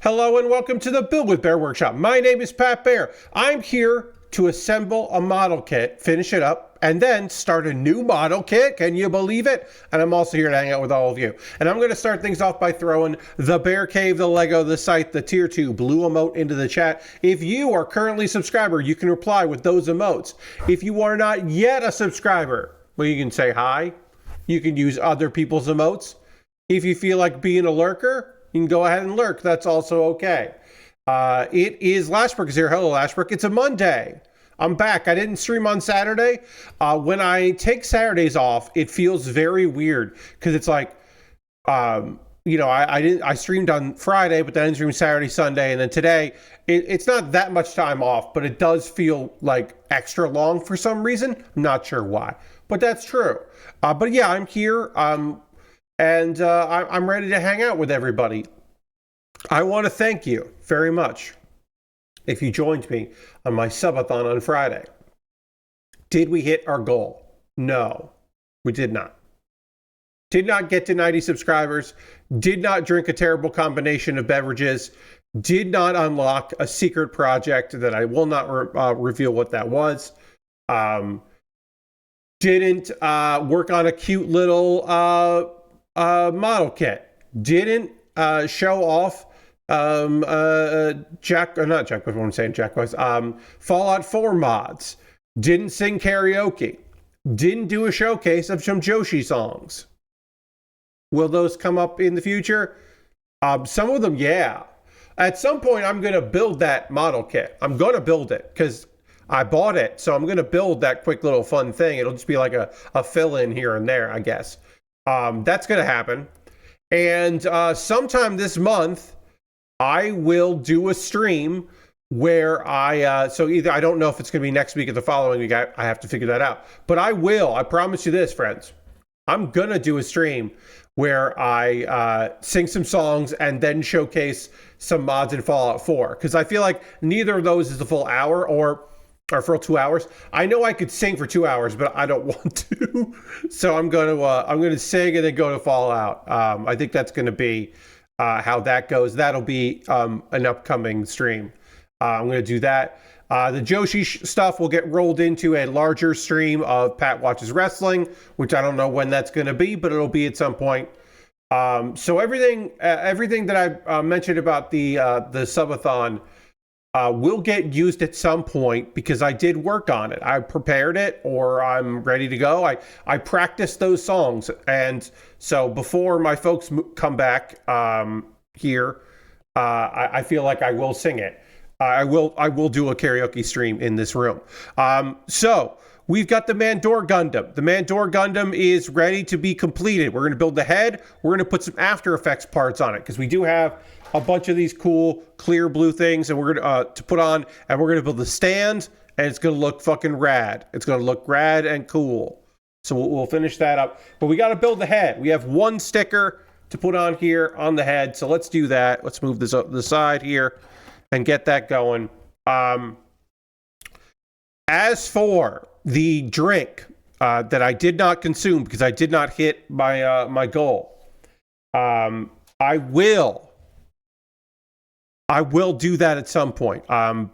Hello and welcome to the Build with Bear Workshop. My name is Pat Bear. I'm here to assemble a model kit, finish it up, and then start a new model kit. Can you believe it? And I'm also here to hang out with all of you. And I'm going to start things off by throwing the Bear Cave, the Lego, the site, the Tier 2 blue emote into the chat. If you are currently a subscriber, you can reply with those emotes. If you are not yet a subscriber, well, you can say hi. You can use other people's emotes. If you feel like being a lurker, you can go ahead and lurk. That's also okay. It is Lashbrook is here. Hello, Lashbrook. It's a Monday. I'm back. I didn't stream on Saturday. When I take Saturdays off, it feels very weird because it's like, I streamed on Friday, but then I didn't stream Saturday, Sunday, and then today. It's not that much time off, but it does feel like extra long for some reason. I'm not sure why, but that's true. But yeah, I'm here. And I'm ready to hang out with everybody. I want to thank you very much if you joined me on my subathon on Friday. Did we hit our goal? No, we did not. Did not get to 90 subscribers. Did not drink a terrible combination of beverages. Did not unlock a secret project that I will not reveal what that was. Didn't work on a cute little model kit. Didn't show off Fallout 4 mods. Didn't sing karaoke. Didn't do a showcase of some Joshi songs. Will those come up in the future? Some of them, yeah. At some point, I'm going to build that model kit. I'm going to build it because I bought it. So I'm going to build that quick little fun thing. It'll just be like a fill-in here and there, I guess. That's going to happen. And sometime this month, I will do a stream where so either, I don't know if it's going to be next week or the following week. I have to figure that out. But I promise you this, friends. I'm going to do a stream where I sing some songs and then showcase some mods in Fallout 4. Because I feel like neither of those is the full hour or for 2 hours. I know I could sing for 2 hours, but I don't want to. So I'm going to sing and then go to Fallout. I think that's going to be how that goes. That'll be an upcoming stream. I'm going to do that. The Joshi stuff will get rolled into a larger stream of Pat Watches Wrestling, which I don't know when that's going to be, but it'll be at some point. So everything that I mentioned about the subathon will get used at some point because I did work on it. I prepared it, or I'm ready to go. I practiced those songs, and so before my folks come back here, I feel like I will sing it. I will do a karaoke stream in this room. So we've got the Mandor Gundam. The Mandor Gundam is ready to be completed. We're going to build the head. We're going to put some After Effects parts on it because we do have a bunch of these cool clear blue things, and we're going to put on, and we're going to build the stand, and it's going to look fucking rad. It's going to look rad and cool. So we'll finish that up. But we got to build the head. We have one sticker to put on here on the head. So let's do that. Let's move this up to the side here and get that going. As for the drink that I did not consume because I did not hit my my goal, I will do that at some point.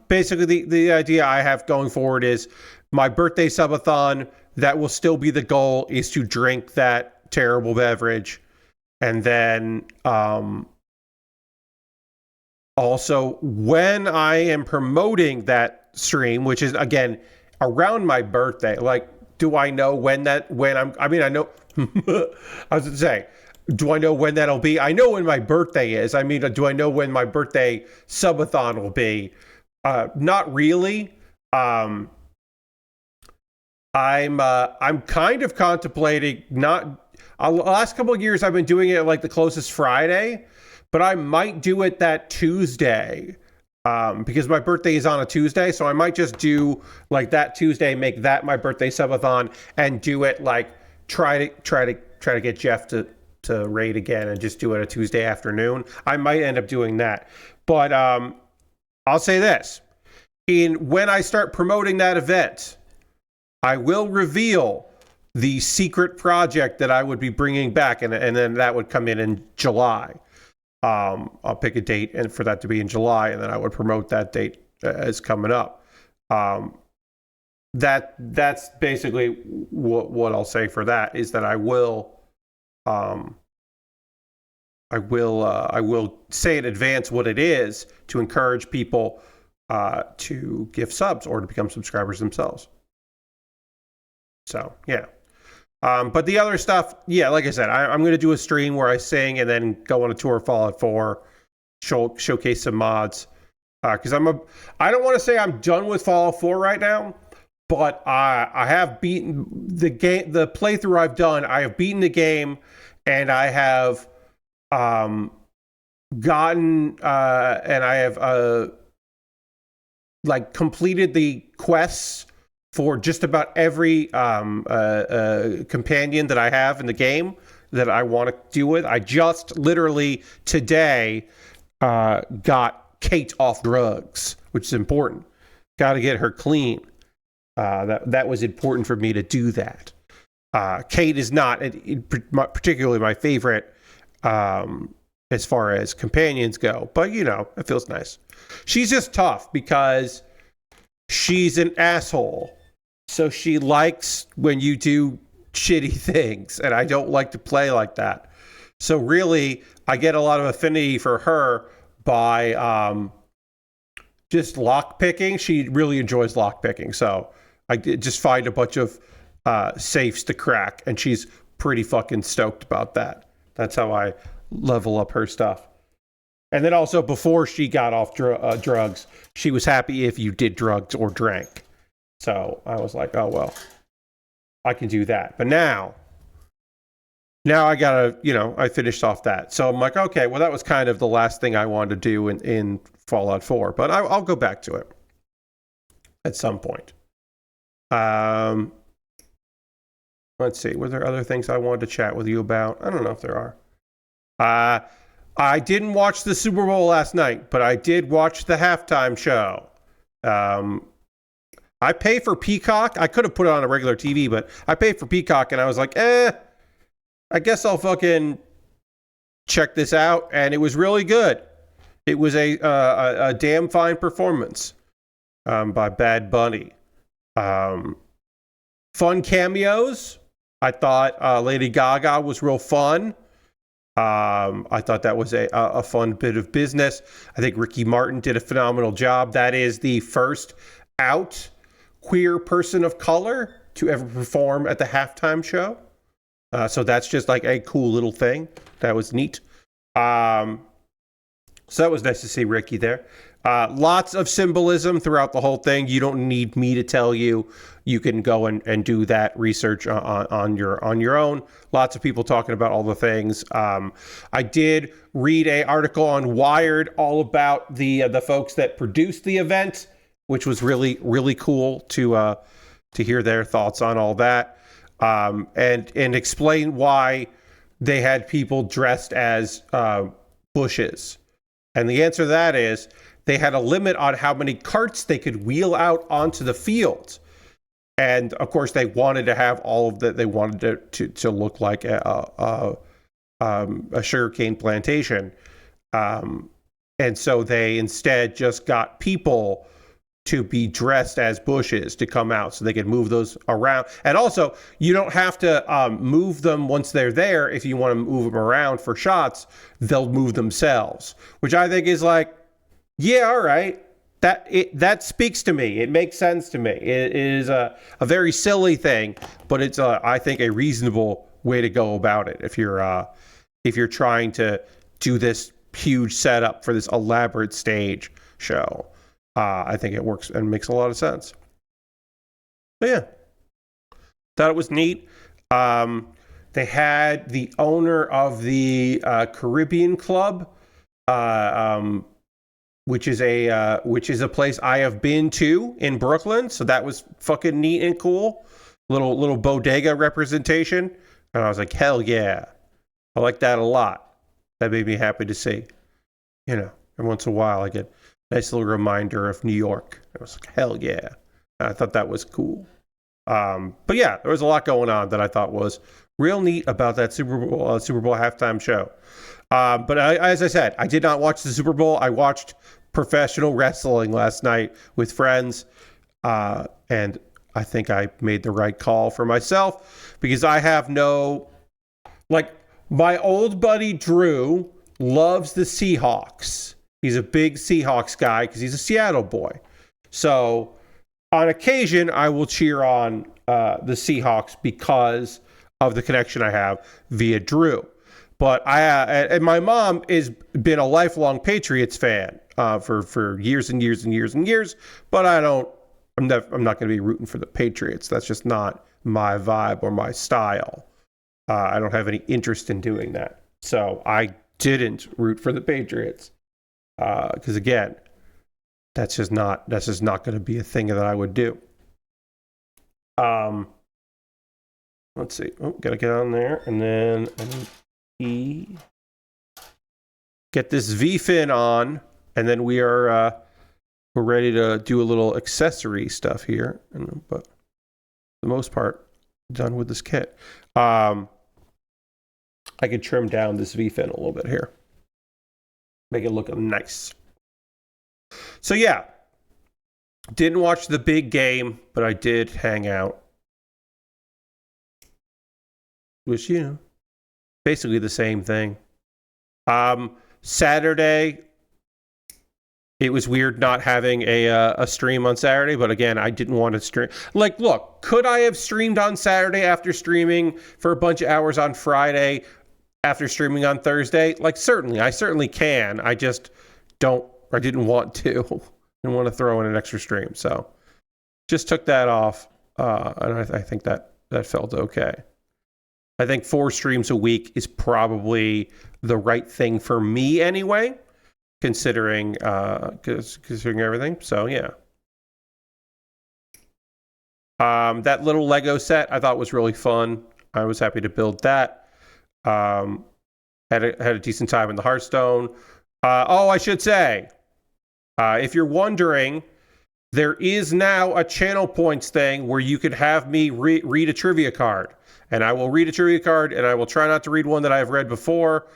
Basically, the idea I have going forward is my birthday subathon. That will still be the goal, is to drink that terrible beverage, and then also, when I am promoting that stream, which is, again, around my birthday, like, do I know I know, I was going to say, do I know when that'll be? I know when my birthday is. I mean, do I know when my birthday subathon will be? Not really. I'm kind of contemplating not, the last couple of years I've been doing it like the closest Friday, but I might do it that Tuesday because my birthday is on a Tuesday. So I might just do like that Tuesday, make that my birthday subathon, and do it like try to get Jeff to raid again and just do it a Tuesday afternoon. I might end up doing that, but I'll say this: when I start promoting that event, I will reveal the secret project that I would be bringing back, and then that would come in July. I'll pick a date and for that to be in July, and then I would promote that date as coming up. That's basically what I'll say for that, is that I will say in advance what it is to encourage people to give subs or to become subscribers themselves. So yeah. But the other stuff, yeah, like I said, I'm going to do a stream where I sing and then go on a tour of Fallout 4, showcase some mods. Because I don't want to say I'm done with Fallout 4 right now, but I have beaten the game. The playthrough I've done, I have beaten the game, and I have gotten and I have like completed the quests for just about every companion that I have in the game that I want to deal with. I just literally today got Kate off drugs, which is important. Got to get her clean. That was important for me to do that. Kate is not particularly my favorite as far as companions go, but you know, it feels nice. She's just tough because she's an asshole. So she likes when you do shitty things, and I don't like to play like that. So really, I get a lot of affinity for her by just lock picking. She really enjoys lock picking, so I just find a bunch of safes to crack, and she's pretty fucking stoked about that. That's how I level up her stuff. And then also, before she got off drugs, she was happy if you did drugs or drank. So I was like, oh, well, I can do that. But now I gotta, you know, I finished off that. So I'm like, okay, well, that was kind of the last thing I wanted to do in Fallout 4. But I'll go back to it at some point. Let's see. Were there other things I wanted to chat with you about? I don't know if there are. I didn't watch the Super Bowl last night, but I did watch the halftime show. I pay for Peacock. I could have put it on a regular TV, but I paid for Peacock, and I was like, I guess I'll fucking check this out. And it was really good. It was a damn fine performance by Bad Bunny. Fun cameos. I thought Lady Gaga was real fun. I thought that was a fun bit of business. I think Ricky Martin did a phenomenal job. That is the first out queer person of color to ever perform at the halftime show. So that's just like a cool little thing. That was neat. So that was nice to see Ricky there. Lots of symbolism throughout the whole thing. You don't need me to tell you. You can go and do that research on your own. Lots of people talking about all the things. I did read an article on Wired all about the folks that produced the event, which was really, really cool to hear their thoughts on all that, and explain why they had people dressed as bushes. And the answer to that is they had a limit on how many carts they could wheel out onto the field. And of course, they wanted to have all of that. They wanted to look like a sugarcane plantation. And so they instead just got people to be dressed as bushes to come out so they could move those around. And also, you don't have to move them once they're there. If you want to move them around for shots, they'll move themselves, which I think is like, yeah, all right. That speaks to me. It makes sense to me. It is a very silly thing, but it's I think a reasonable way to go about it if you're trying to do this huge setup for this elaborate stage show. I think it works and makes a lot of sense. But yeah, thought it was neat. They had the owner of the Caribbean Club, which is a place I have been to in Brooklyn. So that was fucking neat and cool. Little bodega representation. And I was like, hell yeah. I like that a lot. That made me happy to see. You know, every once in a while I get a nice little reminder of New York. I was like, hell yeah. And I thought that was cool. But yeah, there was a lot going on that I thought was real neat about that Super Bowl halftime show. But as I said, I did not watch the Super Bowl. I watched professional wrestling last night with friends, and I think I made the right call for myself because I have no, like, my old buddy Drew loves the Seahawks. He's a big Seahawks guy because he's a Seattle boy. So on occasion, I will cheer on the Seahawks because of the connection I have via Drew. But and my mom has been a lifelong Patriots fan for years and years and years and years. But I'm not going to be rooting for the Patriots. That's just not my vibe or my style. I don't have any interest in doing that. So I didn't root for the Patriots because again, that's just not going to be a thing that I would do. Let's see. Oh, gotta get on there, and then I need E. Get this V fin on, and then we're ready to do a little accessory stuff here. But for the most part, done with this kit. I could trim down this V fin a little bit here, make it look nice. So yeah, didn't watch the big game, but I did hang out. Which, you know, basically the same thing. Saturday, it was weird not having a stream on Saturday, but again, I didn't want to stream. Like, look, could I have streamed on Saturday after streaming for a bunch of hours on Friday after streaming on Thursday? Like, certainly, I certainly can. I just didn't want to. Didn't want to throw in an extra stream, so just took that off, and I think that felt okay. I think 4 streams a week is probably the right thing for me anyway, considering everything. So yeah. That little Lego set I thought was really fun. I was happy to build that. Had a decent time in the Hearthstone. I should say, if you're wondering, there is now a channel points thing where you could have me read a trivia card. And I will read a trivia card, and I will try not to read one that I've read before.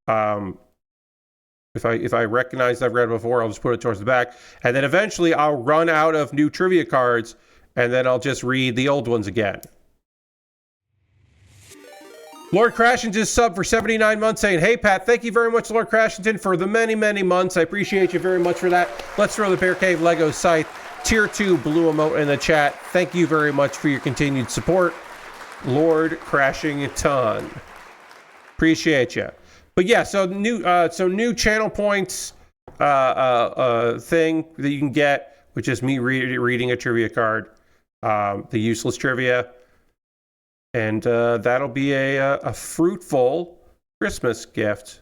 If I recognize I've read it before, I'll just put it towards the back. And then eventually I'll run out of new trivia cards, and then I'll just read the old ones again. Lord Crashington just subbed for 79 months saying, "Hey, Pat, thank you very much, Lord Crashington, for the many, many months. I appreciate you very much for that. Let's throw the Bear Cave Lego Scythe Tier 2 blue emote in the chat. Thank you very much for your continued support. Lord Crashington. Appreciate you. But yeah, so new channel points thing that you can get, which is me reading a trivia card, the useless trivia. And that'll be a fruitful Christmas gift.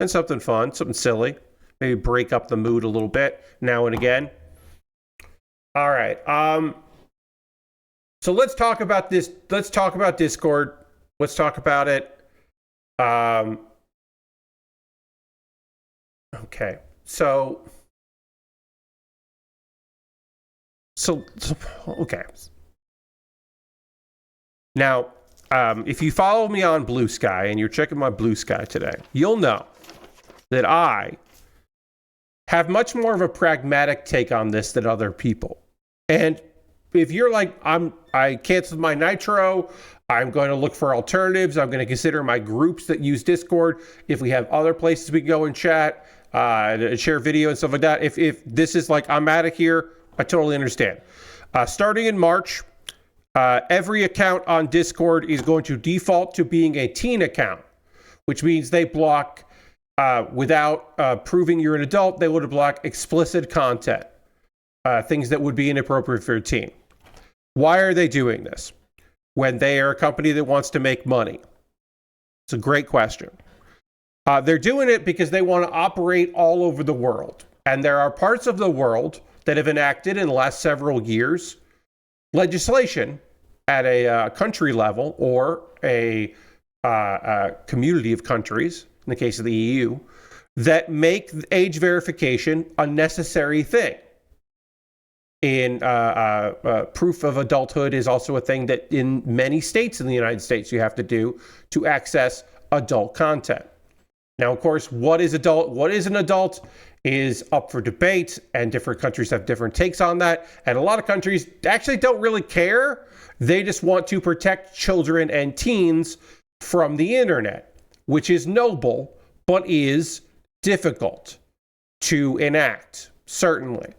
And something fun, something silly. Maybe break up the mood a little bit now and again. All right. So let's talk about this. Let's talk about Discord. Let's talk about it. Okay. So okay. Now, if you follow me on Blue Sky and you're checking my Blue Sky today, you'll know that I have much more of a pragmatic take on this than other people. And if you're like, I canceled my Nitro, I'm going to look for alternatives, I'm going to consider my groups that use Discord, if we have other places we can go and chat, share video and stuff like that. If this is like, I'm out of here, I totally understand. Starting in March, every account on Discord is going to default to being a teen account, which means they block, without proving you're an adult, they would block explicit content, things that would be inappropriate for a teen. Why are they doing this when they are a company that wants to make money? It's a great question. They're doing it because they want to operate all over the world. And there are parts of the world that have enacted in the last several years legislation at a country level or a community of countries, in the case of the EU, that make age verification a necessary thing. in proof of adulthood is also a thing that in many states in the United States you have to do to access adult content. Now, of course, what is an adult is up for debate, and different countries have different takes on that. And a lot of countries actually don't really care. They just want to protect children and teens from the internet, which is noble, but is difficult to enact, certainly.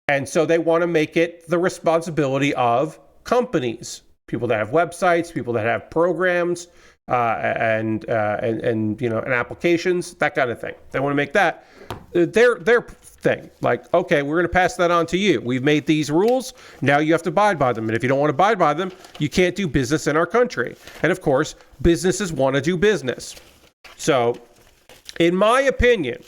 And so they want to make it the responsibility of companies, people that have websites, people that have programs, and applications, that kind of thing. They want to make that their thing. Like, okay, we're going to pass that on to you. We've made these rules. Now you have to abide by them. And if you don't want to abide by them, you can't do business in our country. And of course, businesses want to do business. So, in my opinion,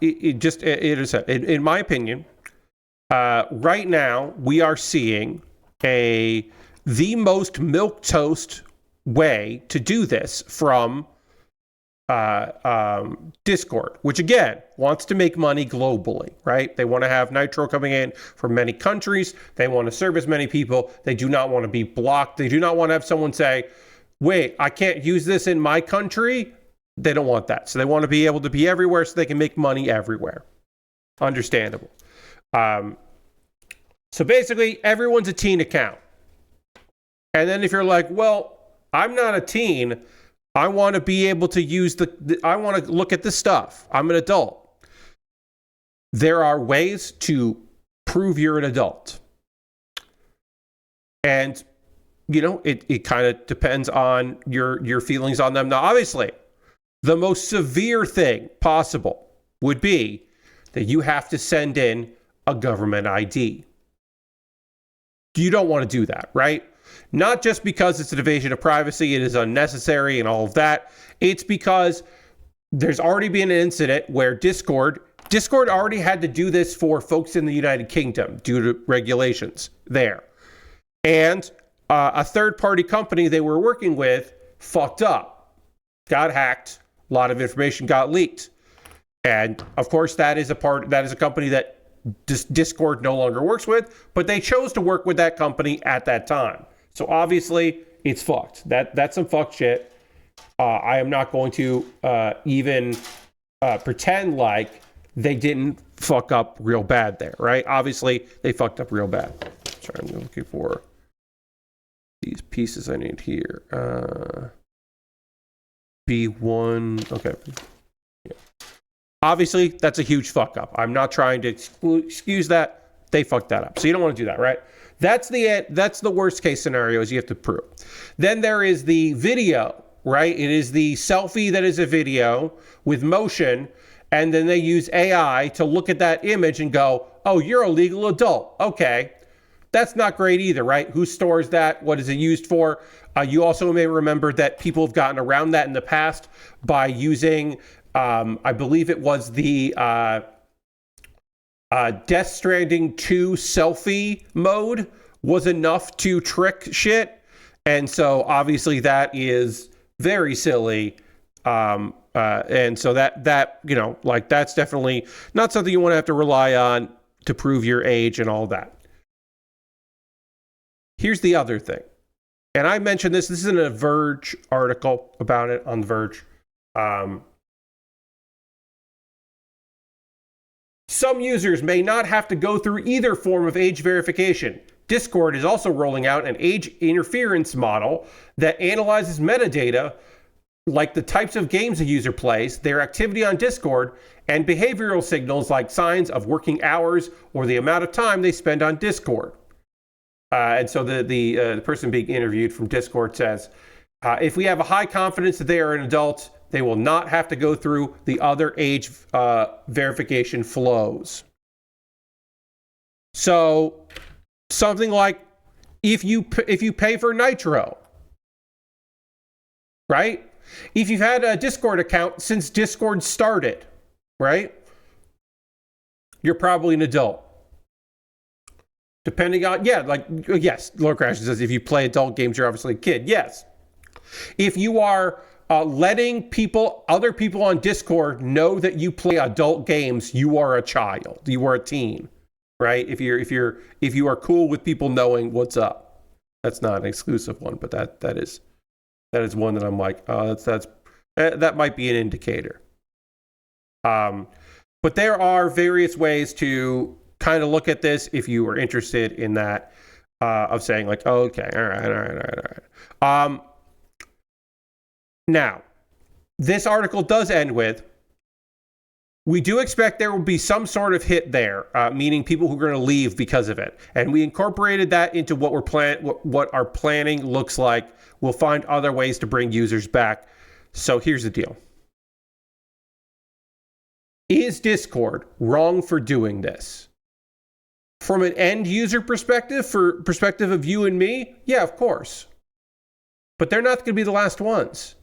in my opinion, right now we are seeing the most milquetoast way to do this from Discord, which again wants to make money globally, right? They want to have Nitro coming in from many countries. They want to serve as many people. They do not want to be blocked. They do not want to have someone say, wait, I can't use this in my country. They don't want that. So they want to be able to be everywhere so they can make money everywhere. Understandable. So basically, everyone's a teen account. And then if you're like, well, I'm not a teen, I want to be able to use I want to look at this stuff. I'm an adult. There are ways to prove you're an adult. And, it kind of depends on your feelings on them. Now, obviously, the most severe thing possible would be that you have to send in a government ID. You don't want to do that, right? Not just because it's an invasion of privacy, it is unnecessary and all of that. It's because there's already been an incident where Discord already had to do this for folks in the United Kingdom due to regulations there. And a third-party company they were working with fucked up, got hacked, a lot of information got leaked. And of course, that is a company that Discord no longer works with, but they chose to work with that company at that time. So obviously, it's fucked. That's some fucked shit. I am not going to even pretend like they didn't fuck up real bad there, right? Obviously, they fucked up real bad. Sorry, I'm looking for these pieces I need here. B1, okay. Yeah. Obviously, that's a huge fuck up. I'm not trying to excuse that. They fucked that up. So you don't want to do that, right? That's the worst case scenario is you have to prove. Then there is the video, right? It is the selfie that is a video with motion, and then they use AI to look at that image and go, oh, you're a legal adult. Okay. That's not great either, right? Who stores that? What is it used for? You also may remember that people have gotten around that in the past by using, I believe it was the Death Stranding 2 selfie mode was enough to trick shit. And so obviously that is very silly. And so that that's definitely not something you want to have to rely on to prove your age and all that. Here's the other thing. And I mentioned this is in a Verge article about it on The Verge. Some users may not have to go through either form of age verification. Discord is also rolling out an age interference model that analyzes metadata like the types of games a user plays, their activity on Discord, and behavioral signals like signs of working hours or the amount of time they spend on Discord. And so the person being interviewed from Discord says, if we have a high confidence that they are an adult, they will not have to go through the other age verification flows. So something like if you pay for Nitro, right? If you've had a Discord account since Discord started, right? You're probably an adult. Depending on, yes, Lord Crash says if you play adult games, you're obviously a kid. Yes. If you are letting other people on Discord know that you play adult games, you are a child, you are a teen, right? If you are cool with people knowing what's up. That's not an exclusive one, but that is one that I'm like, oh, that might be an indicator. But there are various ways to kind of look at this if you are interested in that, of saying like, oh, okay, all right. Now, this article does end with, we do expect there will be some sort of hit there, meaning people who are going to leave because of it. And we incorporated that into what what our planning looks like. We'll find other ways to bring users back. So here's the deal. Is Discord wrong for doing this? From an end user perspective, for perspective of you and me, yeah, of course. But they're not going to be the last ones.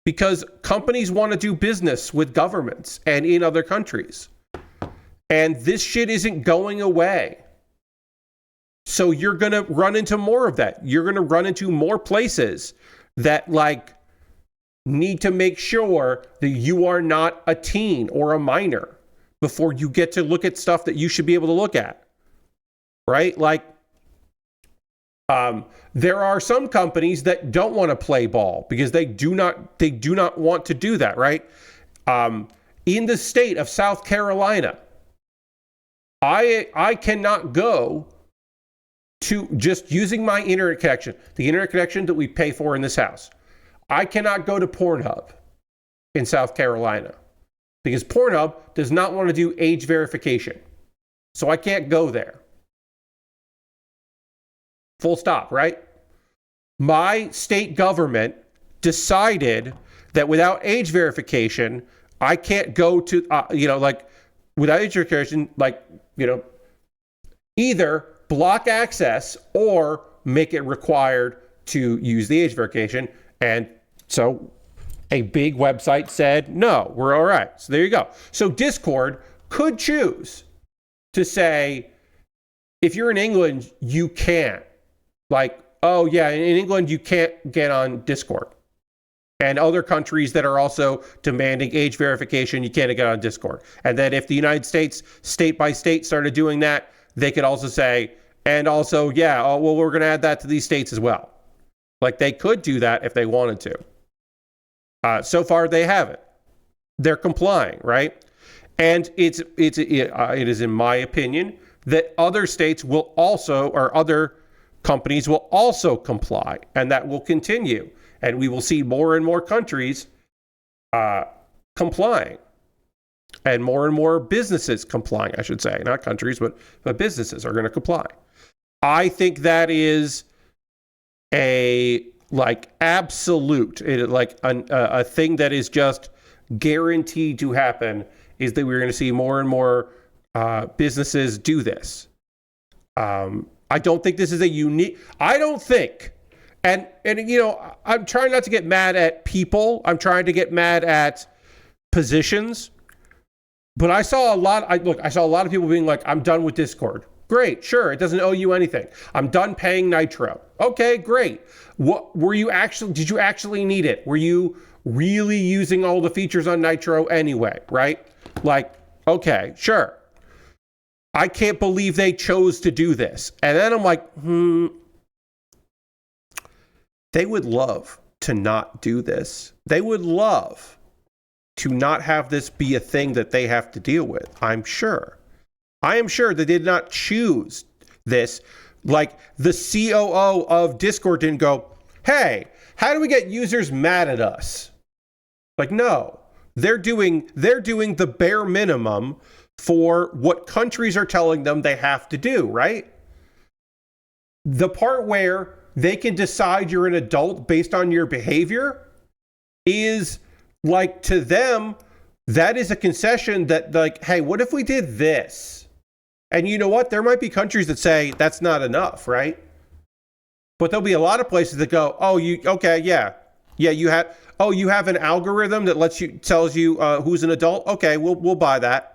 Because companies want to do business with governments and in other countries. And this shit isn't going away. So you're going to run into more of that. You're going to run into more places that need to make sure that you are not a teen or a minor before you get to look at stuff that you should be able to look at. Right? There are some companies that don't want to play ball because they do not want to do that, right? In the state of South Carolina, I cannot go to, just using my internet connection, the internet connection that we pay for in this house. I cannot go to Pornhub in South Carolina because Pornhub does not want to do age verification. So I can't go there. Full stop, right? My state government decided that without age verification, I can't go to, without age verification, either block access or make it required to use the age verification. And so a big website said, no, we're all right. So there you go. So Discord could choose to say, if you're in England, you can't. Oh yeah, in England, you can't get on Discord. And other countries that are also demanding age verification, you can't get on Discord. And then if the United States, state by state, started doing that, they could also say, and also, yeah, oh, well, we're going to add that to these states as well. They could do that if they wanted to. So far, they haven't. They're complying, right? And it is in my opinion that other states will also, or other companies will also comply, and that will continue. And we will see more and more countries complying, and more businesses complying, I should say. Not countries, but businesses are going to comply. I think that is a absolute, a thing that is just guaranteed to happen, is that we're going to see more and more businesses do this. I don't think this is a unique, I don't think, and I'm trying not to get mad at people. I'm trying to get mad at positions. But I saw a lot of people being like, I'm done with Discord. Great, sure, it doesn't owe you anything. I'm done paying Nitro. Okay, great. Did you actually need it? Were you really using all the features on Nitro anyway, right? Okay, sure. I can't believe they chose to do this. And then I'm like, they would love to not do this. They would love to not have this be a thing that they have to deal with, I'm sure. I am sure they did not choose this. The COO of Discord didn't go, hey, how do we get users mad at us? No. They're doing the bare minimum for what countries are telling them they have to do, right? The part where they can decide you're an adult based on your behavior is, to them, that is a concession that, hey, what if we did this? And you know what? There might be countries that say that's not enough, right? But there'll be a lot of places that go, oh, you have an algorithm that tells you who's an adult. Okay, we'll buy that.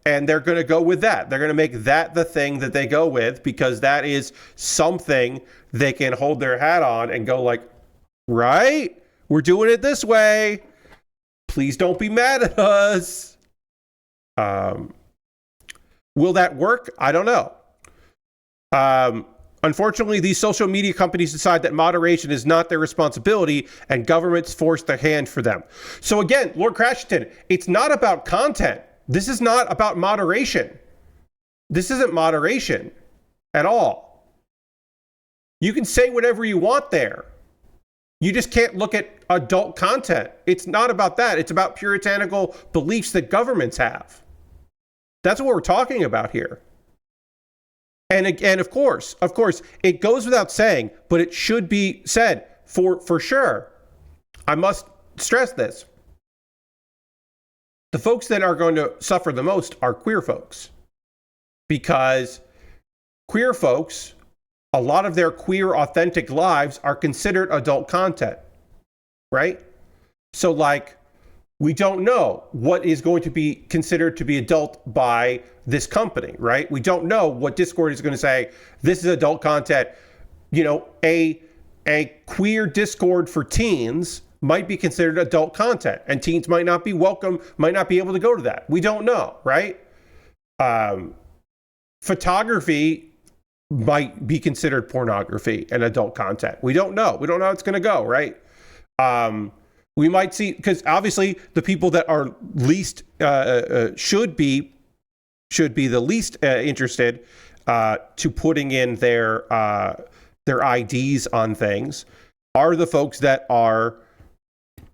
And they're going to go with that. They're going to make that the thing that they go with, because that is something they can hold their hat on and go right? We're doing it this way. Please don't be mad at us. Will that work? I don't know. Unfortunately, these social media companies decide that moderation is not their responsibility, and governments force their hand for them. So again, Lord Crashington, it's not about content. This is not about moderation. This isn't moderation at all. You can say whatever you want there. You just can't look at adult content. It's not about that. It's about puritanical beliefs that governments have. That's what we're talking about here. And again, of course, it goes without saying, but it should be said for sure. I must stress this. The folks that are going to suffer the most are queer folks. Because queer folks, a lot of their queer authentic lives are considered adult content, right? So like, we don't know what is going to be considered to be adult by this company, right? We don't know what Discord is going to say. This is adult content. You know, a queer Discord for teens might be considered adult content, and teens might not be welcome, might not be able to go to that. We don't know, right? Photography might be considered pornography and adult content. We don't know. We don't know how it's going to go, right? We might see, because obviously the people that are least should be the least interested to putting in their IDs on things are the folks that are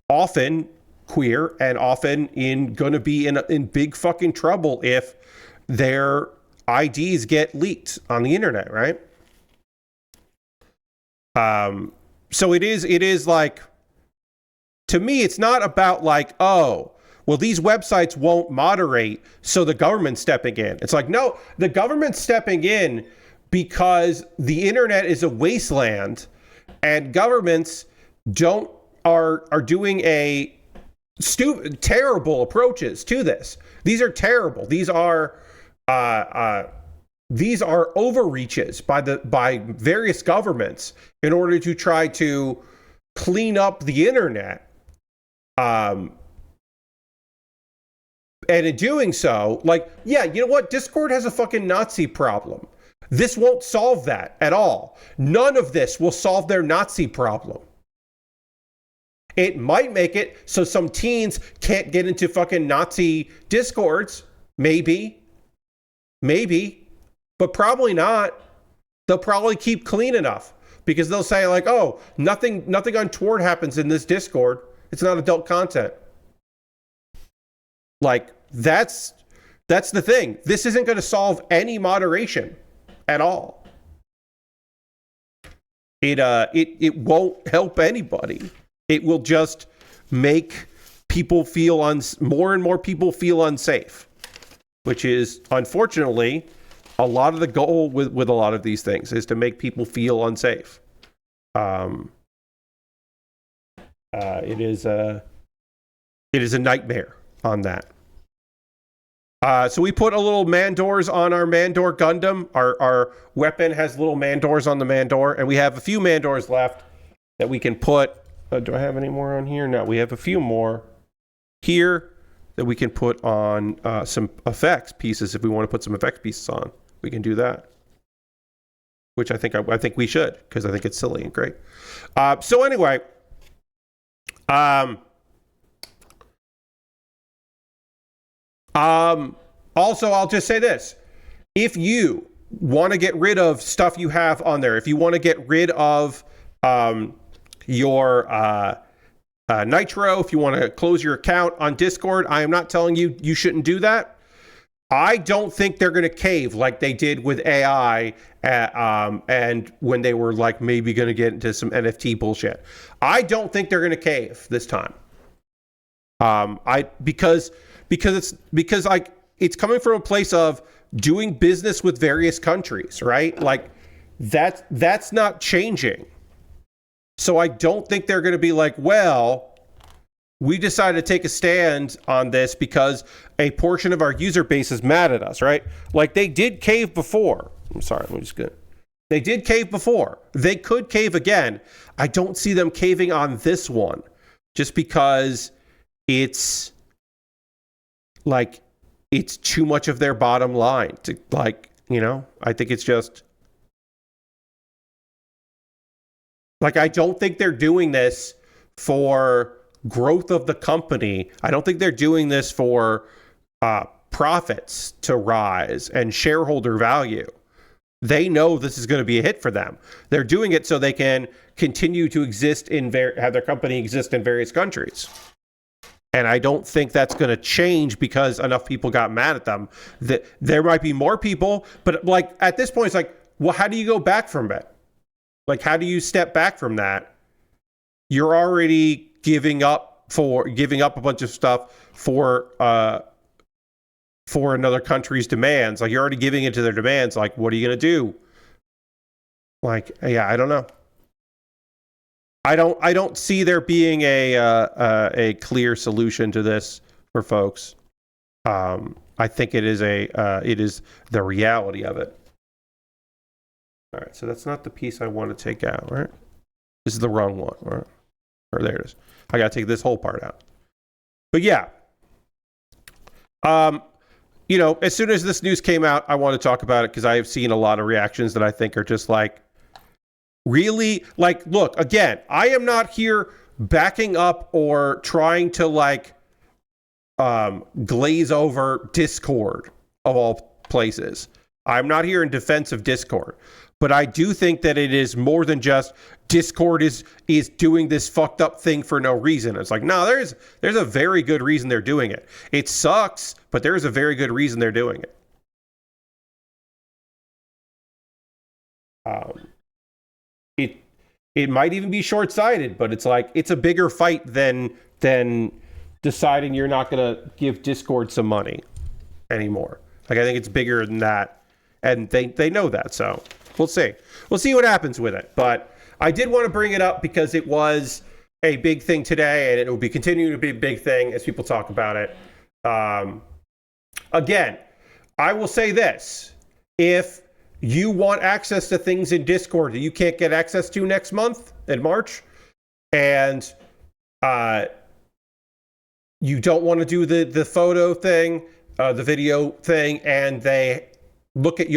often queer and often going to be in big fucking trouble if their IDs get leaked on the internet, right? So it is like, to me, it's not about like, oh, well, these websites won't moderate, so the government's stepping in. It's like, no, the government's stepping in because the internet is a wasteland, and governments are doing terrible approaches to this. These are terrible. These are overreaches by various governments in order to try to clean up the internet. And in doing so, like, yeah, you know what? Discord has a fucking Nazi problem. This won't solve that at all. None of this will solve their Nazi problem. It might make it so some teens can't get into fucking Nazi Discords. Maybe, but probably not. They'll probably keep clean enough because they'll say like, oh, nothing untoward happens in this Discord. It's not adult content. Like, that's the thing. This isn't going to solve any moderation at all. It won't help anybody. It will just make people feel more and more people feel unsafe, which is unfortunately a lot of the goal with a lot of these things is to make people feel unsafe. It is a nightmare on that. So we put a little Mandors on our Mandor Gundam. Our weapon has little Mandors on the Mandor, and we have a few Mandors left that we can put. Do I have any more on here? No, we have a few more here that we can put on some effects pieces. If we want to put some effects pieces on, we can do that. Which I think we should, because I think it's silly and great. So anyway, also, I'll just say this. If you want to get rid of stuff you have on there, if you want to get rid of your Nitro, if you want to close your account on Discord, I am not telling you you shouldn't do that. I don't think they're going to cave like they did with AI and when they were like maybe going to get into some NFT bullshit. I don't think they're going to cave this time. Because it's coming from a place of doing business with various countries, right? Like that's not changing. So I don't think they're going to be like, well, we decided to take a stand on this because a portion of our user base is mad at us, right? Like they did cave before. I'm sorry, let me just get. They did cave before. They could cave again. I don't see them caving on this one just because it's like it's too much of their bottom line to, like, you know, I think it's just like, I don't think they're doing this for growth of the company. I don't think they're doing this for profits to rise and shareholder value. They know this is going to be a hit for them. They're doing it so they can continue to exist have their company exist in various countries. And I don't think that's going to change because enough people got mad at them. There might be more people, but like at this point, it's like, well, how do you go back from it? Like, how do you step back from that? You're already giving up a bunch of stuff for another country's demands. Like, you're already giving into their demands. Like, what are you going to do? Like, yeah, I don't know. I don't see there being a clear solution to this for folks. I think it is the reality of it. All right, so that's not the piece I want to take out, right? This is the wrong one, right? Or there it is. I got to take this whole part out. But yeah, you know, as soon as this news came out, I want to talk about it because I have seen a lot of reactions that I think are just like, really? Like, look, again, I am not here backing up or trying to like glaze over Discord of all places. I'm not here in defense of Discord. But I do think that it is more than just Discord is doing this fucked up thing for no reason. It's like, no, there's a very good reason they're doing it. It sucks, but there's a very good reason they're doing it. It might even be short-sighted, but it's like, it's a bigger fight than deciding you're not going to give Discord some money anymore. Like, I think it's bigger than that, and they know that, so we'll see. We'll see what happens with it. But I did want to bring it up because it was a big thing today, and it will be continuing to be a big thing as people talk about it. Again, I will say this. If you want access to things in Discord that you can't get access to next month in March, and you don't want to do the photo thing, the video thing, and they look at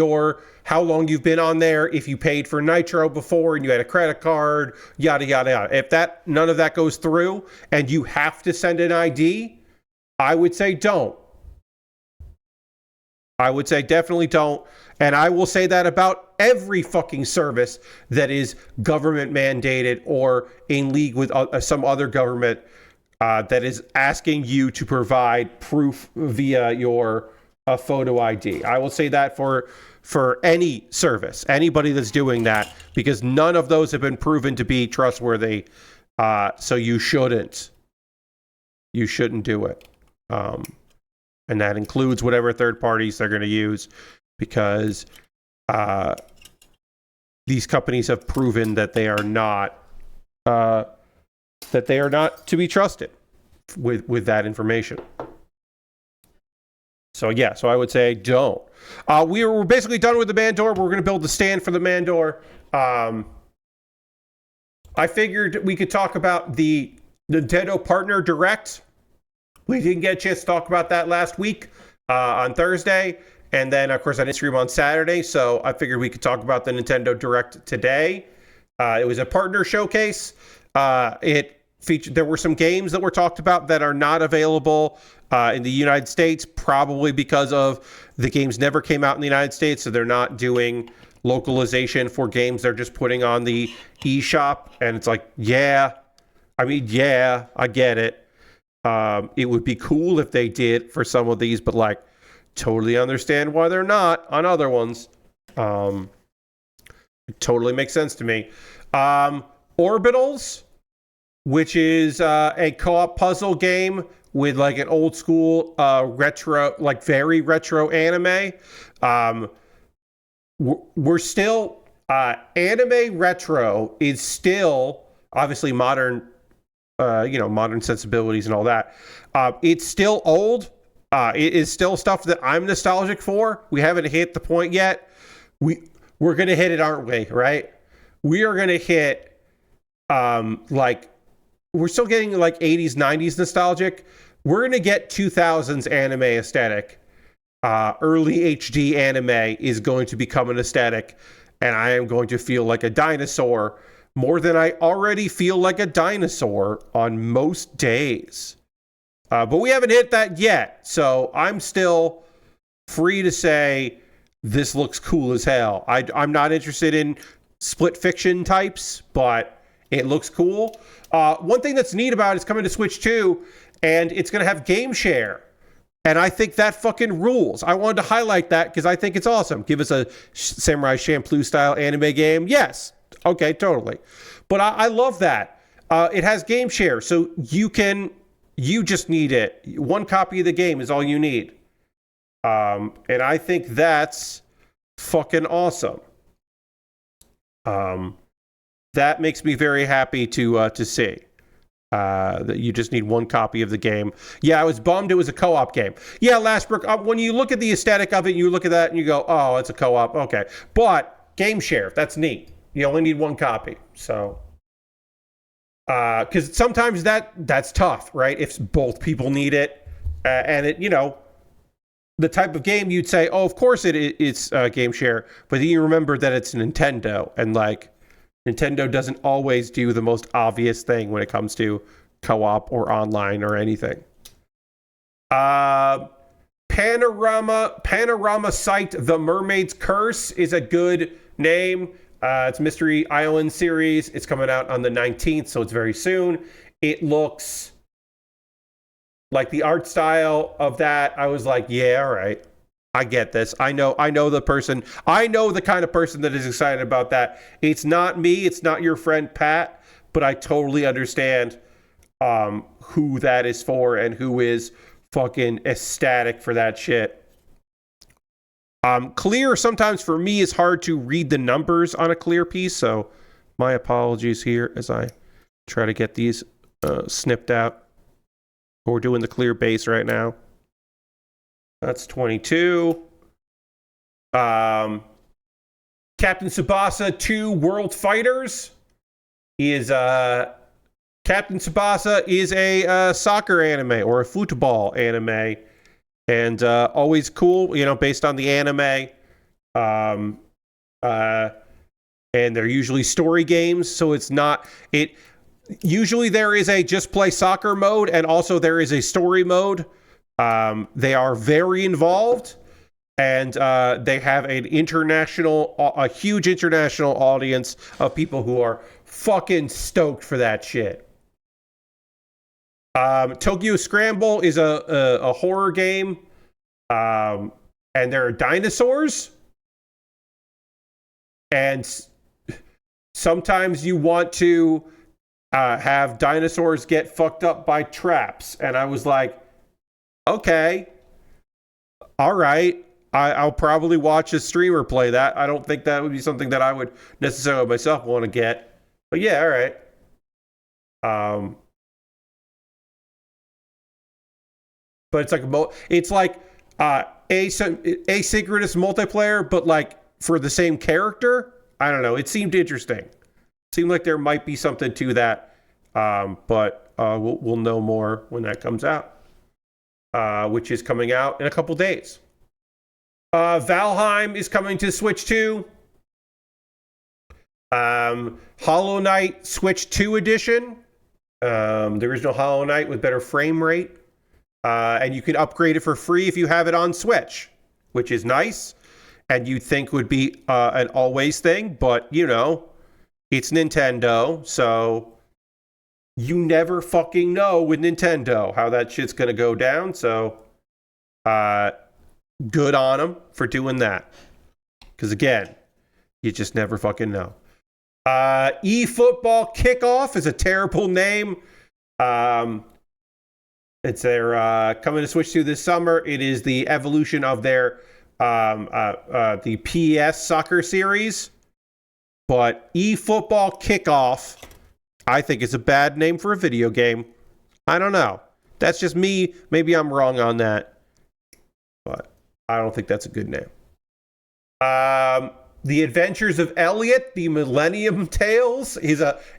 how long you've been on there, if you paid for Nitro before and you had a credit card, yada, yada, yada. If none of that goes through and you have to send an ID, I would say don't. I would say definitely don't. And I will say that about every fucking service that is government mandated or in league with some other government that is asking you to provide proof via your photo ID. I will say that for any service, anybody that's doing that, because none of those have been proven to be trustworthy. So you shouldn't do it. And that includes whatever third parties they're going to use, because these companies have proven that they are not to be trusted with that information. So yeah, so I would say don't. We're basically done with the Mandor. We're going to build the stand for the Mandor. I figured we could talk about the Nintendo Partner Direct. We didn't get a chance to talk about that last week on Thursday. And then, of course, I didn't stream on Saturday. So I figured we could talk about the Nintendo Direct today. It was a partner showcase. There were some games that were talked about that are not available in the United States, probably because of the games never came out in the United States, so they're not doing localization for games they're just putting on the eShop. And it's like, yeah, I get it. It would be cool if they did for some of these, but like, totally understand why they're not on other ones. It totally makes sense to me. Orbitals, which is a co-op puzzle game with like an old school retro, like very retro anime. We're still anime retro is still obviously modern, modern sensibilities and all that. It's still old. It is still stuff that I'm nostalgic for. We haven't hit the point yet. We're gonna hit it, aren't we? Right? We are gonna hit like we're still getting like 80s, 90s nostalgic. We're going to get 2000s anime aesthetic. Early HD anime is going to become an aesthetic, and I am going to feel like a dinosaur more than I already feel like a dinosaur on most days. But we haven't hit that yet, so I'm still free to say this looks cool as hell. I'm not interested in split fiction types, but it looks cool. One thing that's neat about it is coming to Switch 2, and it's going to have game share. And I think that fucking rules. I wanted to highlight that because I think it's awesome. Give us a Samurai Champloo style anime game. Yes. Okay, totally. But I love that. It has game share, so you just need it. One copy of the game is all you need. And I think that's fucking awesome. That makes me very happy to see. That you just need one copy of the game. Yeah, I was bummed it was a co-op game. Yeah, Lastbrook, when you look at the aesthetic of it, you look at that and you go, oh, it's a co-op. Okay. But game share, that's neat. You only need one copy. So, because sometimes that's tough, right? If both people need it, and it, the type of game you'd say, oh, of course it's game share, but then you remember that it's Nintendo, and like, Nintendo doesn't always do the most obvious thing when it comes to co-op or online or anything. Panorama site The Mermaid's Curse is a good name. It's Mystery Island series. It's coming out on the 19th, so it's very soon. It looks like the art style of that. I was like, yeah, all right. I get this. I know the person. I know the kind of person that is excited about that. It's not me. It's not your friend Pat, but I totally understand who that is for and who is fucking ecstatic for that shit. Clear sometimes for me is hard to read the numbers on a clear piece, so my apologies here as I try to get these snipped out. We're doing the clear base right now. That's 22. Captain Tsubasa 2 World Fighters is Captain Tsubasa is a soccer anime or a football anime, and always cool, based on the anime. And they're usually story games, so it's not it. Usually there is a just play soccer mode, and also there is a story mode. They are very involved, and they have a huge international audience of people who are fucking stoked for that shit. Tokyo Scramble is a horror game, and there are dinosaurs, and sometimes you want to have dinosaurs get fucked up by traps, and I was like, okay, all right. I'll probably watch a streamer play that. I don't think that would be something that I would necessarily myself want to get. But yeah, all right. But it's like asynchronous multiplayer, but like for the same character. I don't know. It seemed interesting. It seemed like there might be something to that. But we'll know more when that comes out. Which is coming out in a couple days. Valheim is coming to Switch 2. Hollow Knight Switch 2 edition. The original Hollow Knight with better frame rate. And you can upgrade it for free if you have it on Switch, which is nice. And you'd think would be an always thing, but it's Nintendo, so you never fucking know with Nintendo how that shit's gonna go down. So, good on them for doing that. Because again, you just never fucking know. eFootball Kickoff is a terrible name. It's their coming to Switch 2 this summer. It is the evolution of their the PS soccer series. But eFootball Kickoff, I think it's a bad name for a video game. I don't know. That's just me. Maybe I'm wrong on that. But I don't think that's a good name. The Adventures of Elliot, the Millennium Tales.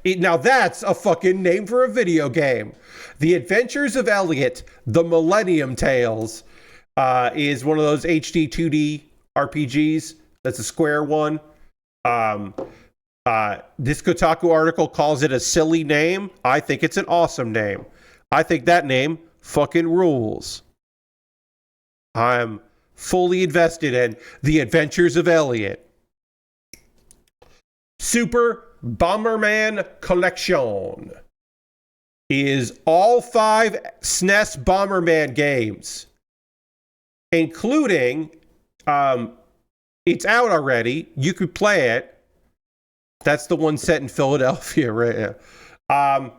Now that's a fucking name for a video game. The Adventures of Elliot, the Millennium Tales, is one of those HD 2D RPGs. That's a Square one. This Kotaku article calls it a silly name. I think it's an awesome name. I think that name fucking rules. I'm fully invested in The Adventures of Elliot. Super Bomberman Collection is all 5 SNES Bomberman games, including, it's out already. You could play it. That's the one set in Philadelphia right now.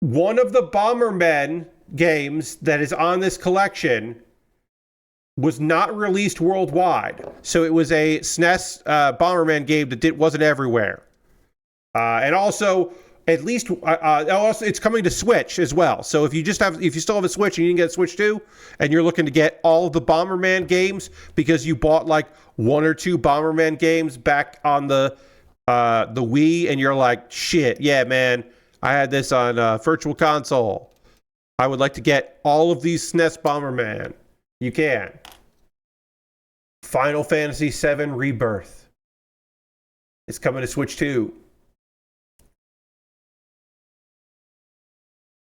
One of the Bomberman games that is on this collection was not released worldwide. So it was a SNES Bomberman game that wasn't everywhere. And also, at least, also it's coming to Switch as well. So if you still have a Switch and you didn't get a Switch 2, and you're looking to get all of the Bomberman games because you bought like 1 or 2 Bomberman games back on the Wii, and you're like, shit, yeah, man, I had this on Virtual Console. I would like to get all of these SNES Bomberman. You can. Final Fantasy VII Rebirth is coming to Switch 2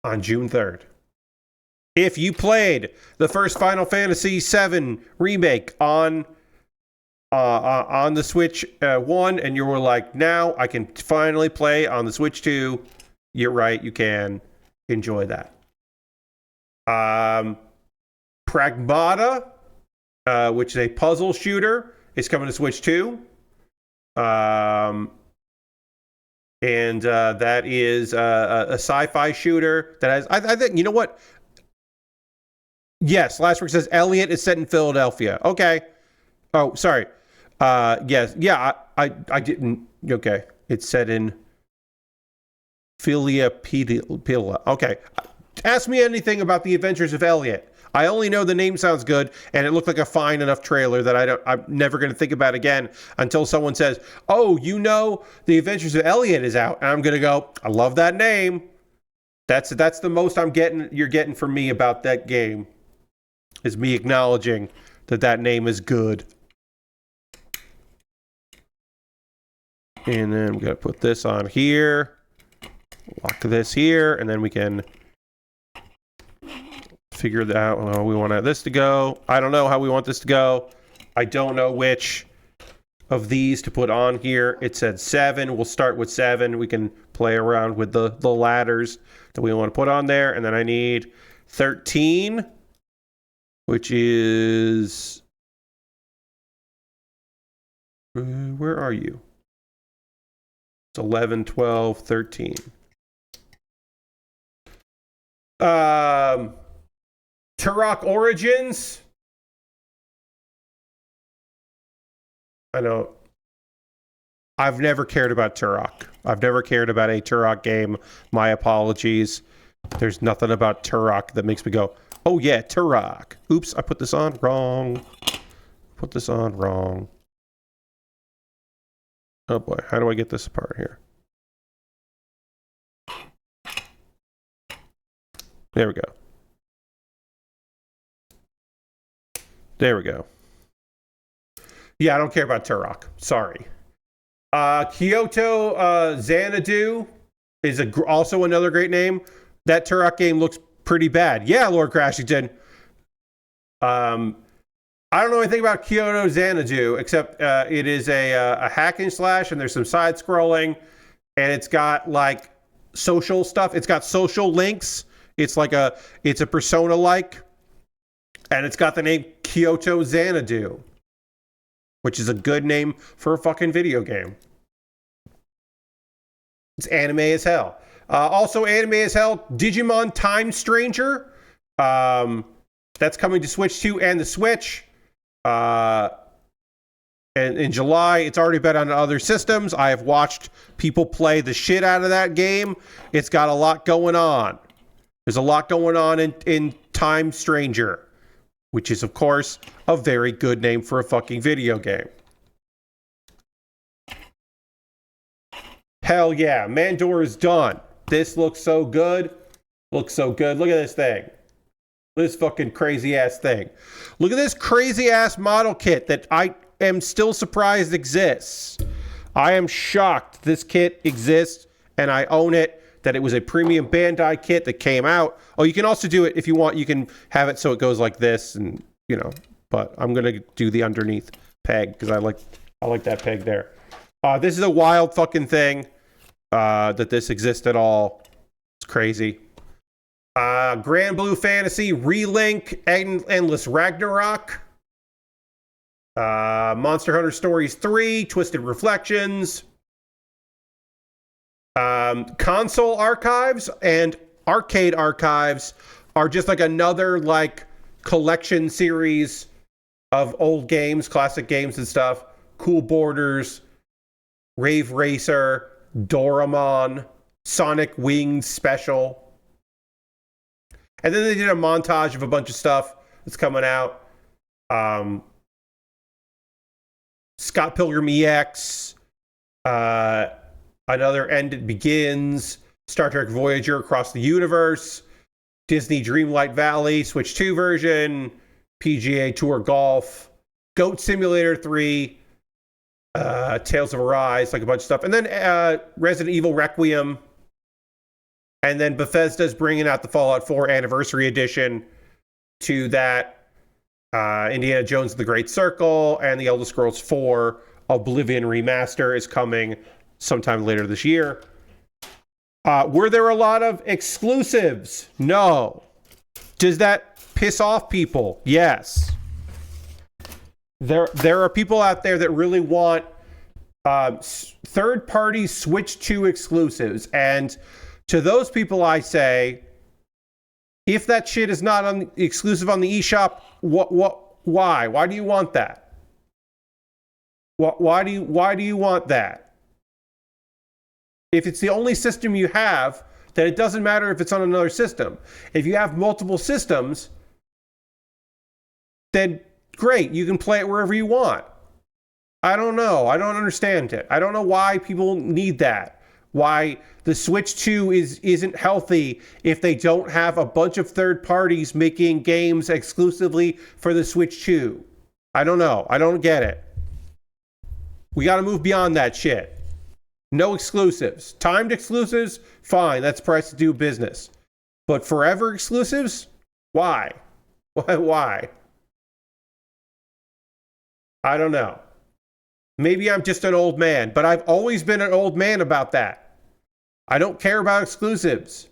on June 3rd. If you played the first Final Fantasy VII Remake on the Switch 1 and you were like, now I can finally play on the Switch 2, you're right, you can enjoy that. Pragmata, which is a puzzle shooter, is coming to Switch 2. And that is a sci-fi shooter that has, I think, you know what? Yes, last week says Elliot is set in Philadelphia. Okay. Oh, sorry. Yes. Yeah, I didn't. Okay. It's set in Philadelphia. Okay. Ask me anything about The Adventures of Elliot. I only know the name sounds good, and it looked like a fine enough trailer that I'm never going to think about again until someone says, oh, you know, The Adventures of Elliot is out. And I'm going to go, I love that name. That's the most you're getting from me about that game, is me acknowledging that name is good. And then we got to put this on here, lock this here, and then we can figure that out how we want this to go. I don't know how we want this to go. I don't know which of these to put on here. It said 7. We'll start with 7. We can play around with the ladders that we want to put on there. And then I need 13, which is... where are you? It's 11, 12, 13. Turok Origins. I know. I've never cared about Turok. I've never cared about a Turok game. My apologies. There's nothing about Turok that makes me go, oh yeah, Turok. Oops, I put this on wrong. Put this on wrong. Oh boy, how do I get this apart here? There we go. There we go. Yeah, I don't care about Turok. Sorry. Kyoto Xanadu is also another great name. That Turok game looks pretty bad. Yeah, Lord Crashington. I don't know anything about Kyoto Xanadu, except it is a hack and slash, and there's some side scrolling, and it's got like social stuff. It's got social links. It's a Persona-like, and it's got the name Kyoto Xanadu, which is a good name for a fucking video game. It's anime as hell. Also anime as hell, Digimon Time Stranger. That's coming to Switch 2 and the Switch. And in July, it's already been on other systems. I have watched people play the shit out of that game. It's got a lot going on. There's a lot going on in Time Stranger, which is, of course, a very good name for a fucking video game. Hell yeah, Mandor is done. This looks so good. Looks so good. Look at this thing. This fucking crazy ass thing. Look at this crazy ass model kit that I am still surprised exists. I am shocked this kit exists and I own it, that it was a premium Bandai kit that came out. Oh, you can also do it if you want. You can have it so it goes like this and, you know, but I'm going to do the underneath peg because I like that peg there. This is a wild fucking thing that this exists at all. It's crazy. Grand Blue Fantasy, Relink, Endless Ragnarok, Monster Hunter Stories 3, Twisted Reflections, Console Archives and Arcade Archives are just like another like collection series of old games, classic games and stuff. Cool Borders, Rave Racer, Doraemon, Sonic Wings Special. And then they did a montage of a bunch of stuff that's coming out. Scott Pilgrim EX, another End It Begins, Star Trek Voyager Across the Universe, Disney Dreamlight Valley, Switch 2 version, PGA Tour Golf, Goat Simulator 3, Tales of Arise, like a bunch of stuff. And then Resident Evil Requiem. And then Bethesda's bringing out the Fallout 4 Anniversary Edition to that. Indiana Jones and the Great Circle and the Elder Scrolls 4 Oblivion Remaster is coming sometime later this year. Were there a lot of exclusives? No. Does that piss off people? Yes. There are people out there that really want third-party Switch 2 exclusives, and to those people, I say, if that shit is not exclusive on the eShop, why? Why do you want that? Why do you want that? If it's the only system you have, then it doesn't matter if it's on another system. If you have multiple systems, then great, you can play it wherever you want. I don't know. I don't understand it. I don't know why people need that. Why the Switch 2 isn't healthy if they don't have a bunch of third parties making games exclusively for the Switch 2. I don't know. I don't get it. We got to move beyond that shit. No exclusives. Timed exclusives, fine. That's the price to do business. But forever exclusives? Why? Why? I don't know. Maybe I'm just an old man, but I've always been an old man about that. I don't care about exclusives.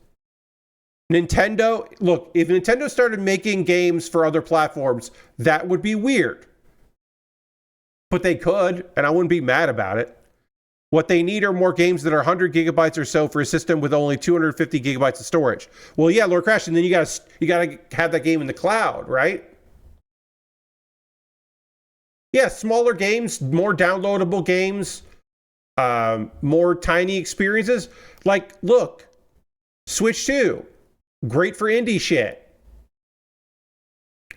Nintendo, look, if Nintendo started making games for other platforms, that would be weird. But they could, and I wouldn't be mad about it. What they need are more games that are 100 gigabytes or so for a system with only 250 gigabytes of storage. Well, yeah, Lord Crash, and then you gotta have that game in the cloud, right? Yeah, smaller games, more downloadable games, more tiny experiences. Like, look, Switch 2, great for indie shit.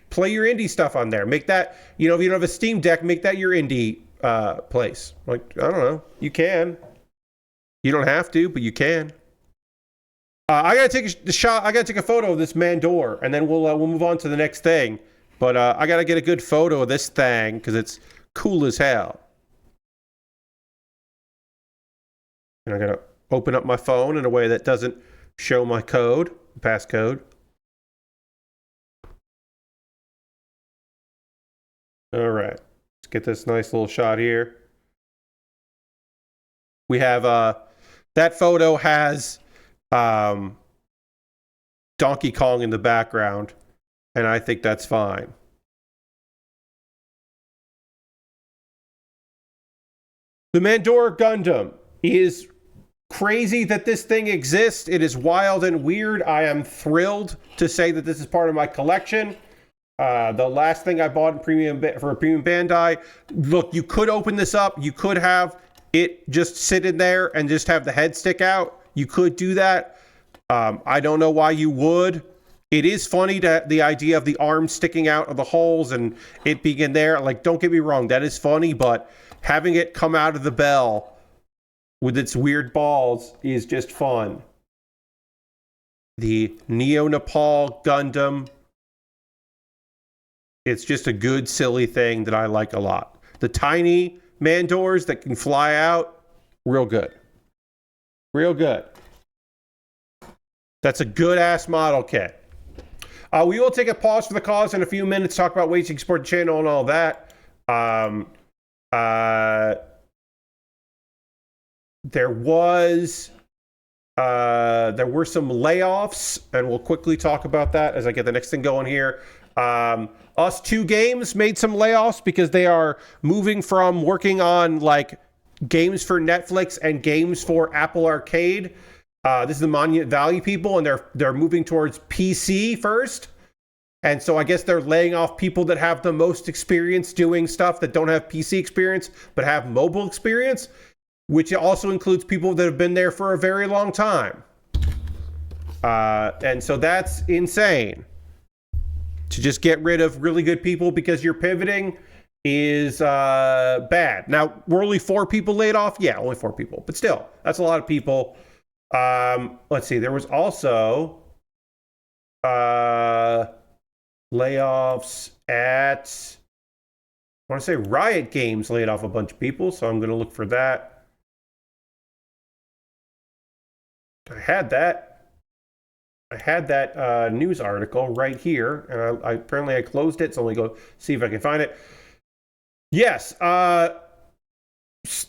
Play your indie stuff on there. Make that, you know, if you don't have a Steam Deck, make that your indie place. Like, I don't know, you can. You don't have to, but you can. I gotta take a shot. I gotta take a photo of this Mandor, and then we'll move on to the next thing. But I gotta get a good photo of this thing because it's cool as hell. And I gotta open up my phone in a way that doesn't show my code, passcode. All right, let's get this nice little shot here. We have that photo has Donkey Kong in the background, and I think that's fine. The Mandor Gundam is crazy that this thing exists. It is wild and weird. I am thrilled to say that this is part of my collection. The last thing I bought for a premium Bandai. Look, you could open this up. You could have it just sit in there and just have the head stick out. You could do that. I don't know why you would. It is funny that the idea of the arm sticking out of the holes and it being in there. Like, don't get me wrong, that is funny, but having it come out of the bell with its weird balls is just fun. The Neo Nepal Gundam. It's just a good, silly thing that I like a lot. The tiny Mandors that can fly out, real good. Real good. That's a good-ass model kit. We will take a pause for the cause in a few minutes, talk about ways you can support the channel and all that. There were some layoffs, and we'll quickly talk about that as I get the next thing going here. Us Two Games made some layoffs because they are moving from working on like games for Netflix and games for Apple Arcade. This is the Monument Valley people, and they're moving towards PC first. And so I guess they're laying off people that have the most experience doing stuff that don't have PC experience, but have mobile experience, which also includes people that have been there for a very long time. And so that's insane. To just get rid of really good people because you're pivoting is bad. Now, were only 4 people laid off? Yeah, only 4 people. But still, that's a lot of people. Let's see. There was also layoffs at, I want to say Riot Games laid off a bunch of people, so I'm going to look for that. I had that news article right here, and apparently I closed it, so let me go see if I can find it. Yes,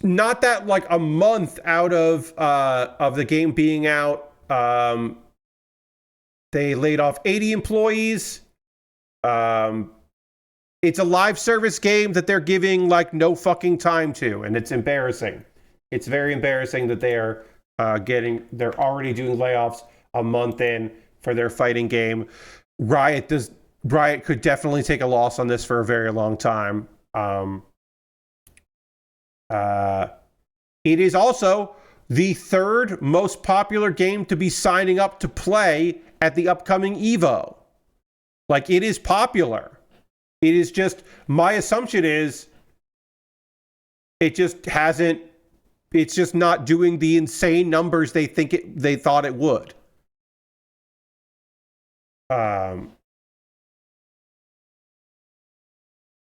not that like a month out of the game being out, they laid off 80 employees. It's a live service game that they're giving like no fucking time to, and it's embarrassing. It's very embarrassing that they're already doing layoffs a month in for their fighting game. Riot could definitely take a loss on this for a very long time. It is also the 3rd most popular game to be signing up to play at the upcoming EVO. Like, it is popular. It is just, my assumption is it's just not doing the insane numbers they thought it would.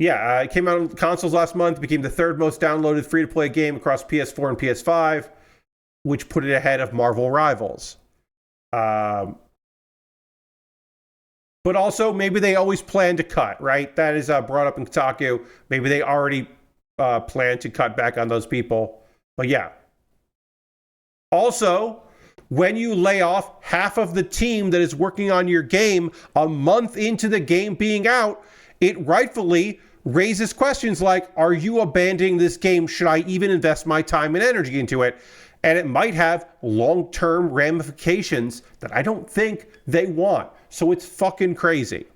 It came out on consoles last month, became the 3rd most downloaded free-to-play game across PS4 and PS5, which put it ahead of Marvel Rivals. But also, maybe they always plan to cut, right? That is brought up in Kotaku. Maybe they already plan to cut back on those people. But yeah. Also, when you lay off half of the team that is working on your game a month into the game being out, it rightfully raises questions like, are you abandoning this game? Should I even invest my time and energy into it? And it might have long-term ramifications that I don't think they want. So it's fucking crazy.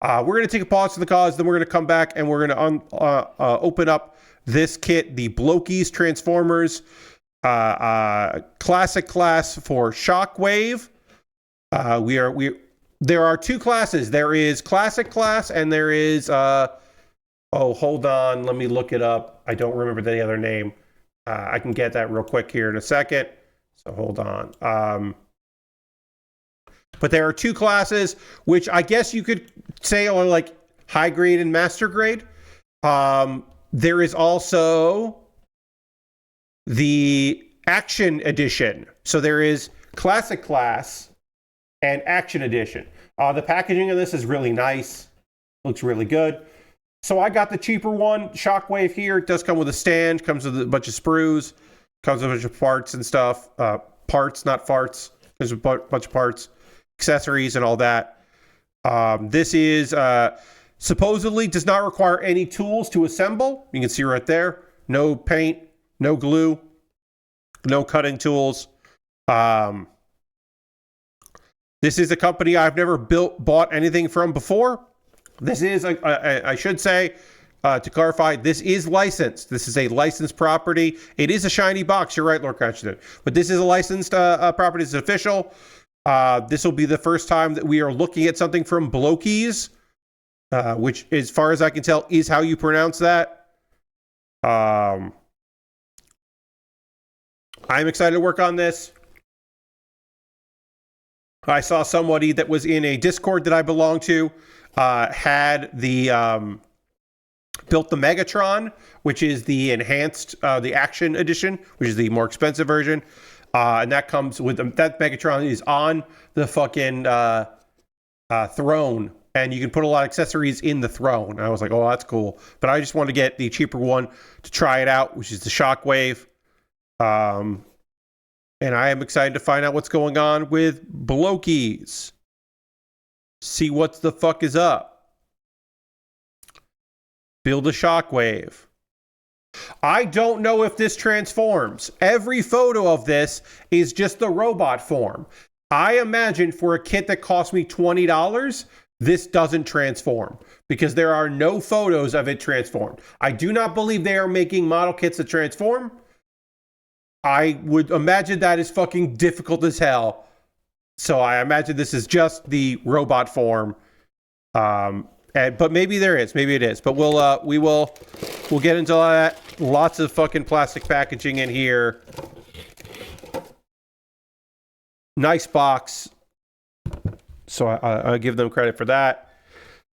We're going to take a pause for the cause, then we're going to come back and we're going to open up this kit, the BLOKEES Transformers Classic Class for Shockwave. There are 2 classes. There is Classic Class and there is, hold on, let me look it up. I don't remember the other name. I can get that real quick here in a second. So hold on. But there are 2 classes, which I guess you could say are like high grade and master grade. There is also the Action Edition. So there is Classic Class and Action Edition. The packaging of this is really nice. Looks really good. So I got the cheaper one, Shockwave here. It does come with a stand, comes with a bunch of sprues, comes with a bunch of parts and stuff. Parts, not farts. There's a bunch of parts, accessories, and all that. This is supposedly does not require any tools to assemble. You can see right there. No paint, no glue, no cutting tools. This is a company I've never bought anything from before. This is, I should say, to clarify, this is licensed. This is a licensed property. It is a shiny box. You're right, Lord Constant. But this is a licensed property. It's official. This will be the first time that we are looking at something from BLOKEES, which, as far as I can tell, is how you pronounce that. I'm excited to work on this. I saw somebody that was in a Discord that I belong to had the built the Megatron, which is the enhanced, the action edition, which is the more expensive version. And that comes with that Megatron is on the fucking throne, and you can put a lot of accessories in the throne. And I was like, oh, that's cool. But I just want to get the cheaper one to try it out, which is the Shockwave. And I am excited to find out what's going on with BLOKEES. See what the fuck is up. Build a Shockwave. I don't know if this transforms. Every photo of this is just the robot form. I imagine for a kit that cost me $20, this doesn't transform because there are no photos of it transformed. I do not believe they are making model kits that transform. I would imagine that is fucking difficult as hell. So I imagine this is just the robot form. But maybe there is, maybe it is. But we'll get into that. Lots of fucking plastic packaging in here. Nice box. So I give them credit for that.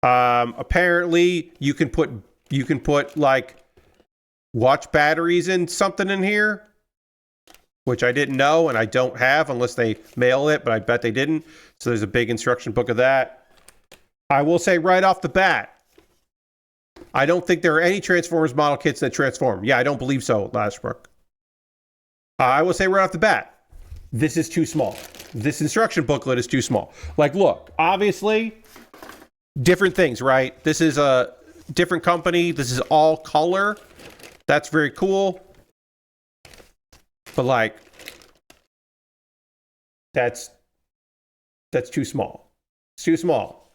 Apparently you can put like watch batteries in something in here, which I didn't know and I don't have unless they mail it, but I bet they didn't. So there's a big instruction book of that. I will say right off the bat, I don't think there are any Transformers model kits that transform. Yeah, I don't believe so, Lashbrook. I will say right off the bat, this is too small. This instruction booklet is too small. Like, look, obviously, different things, right? This is a different company. This is all color. That's very cool. But like, that's too small. It's too small.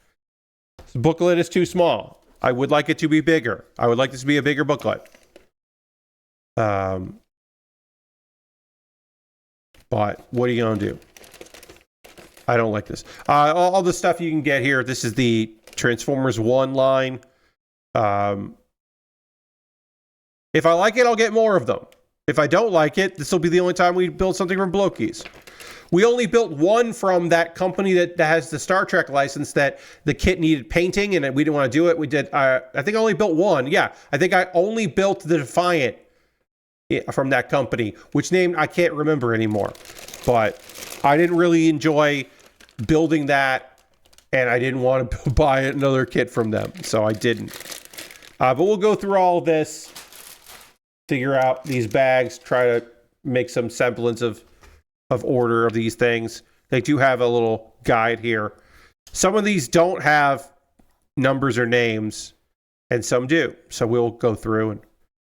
This booklet is too small. I would like it to be bigger. I would like this to be a bigger booklet. But what are you gonna do? I don't like this. All the stuff you can get here. This is the Transformers 1 line. If I like it, I'll get more of them. If I don't like it, this will be the only time we build something from BLOKEES. We only built one from that company that has the Star Trek license that the kit needed painting and we didn't want to do it. We did, I think I only built one. Yeah, I think I only built the Defiant from that company, which name I can't remember anymore. But I didn't really enjoy building that and I didn't want to buy another kit from them, so I didn't. But we'll go through all of this, figure out these bags, try to make some semblance of order of these things. They do have a little guide here. Some of these don't have numbers or names, and some do. So we'll go through and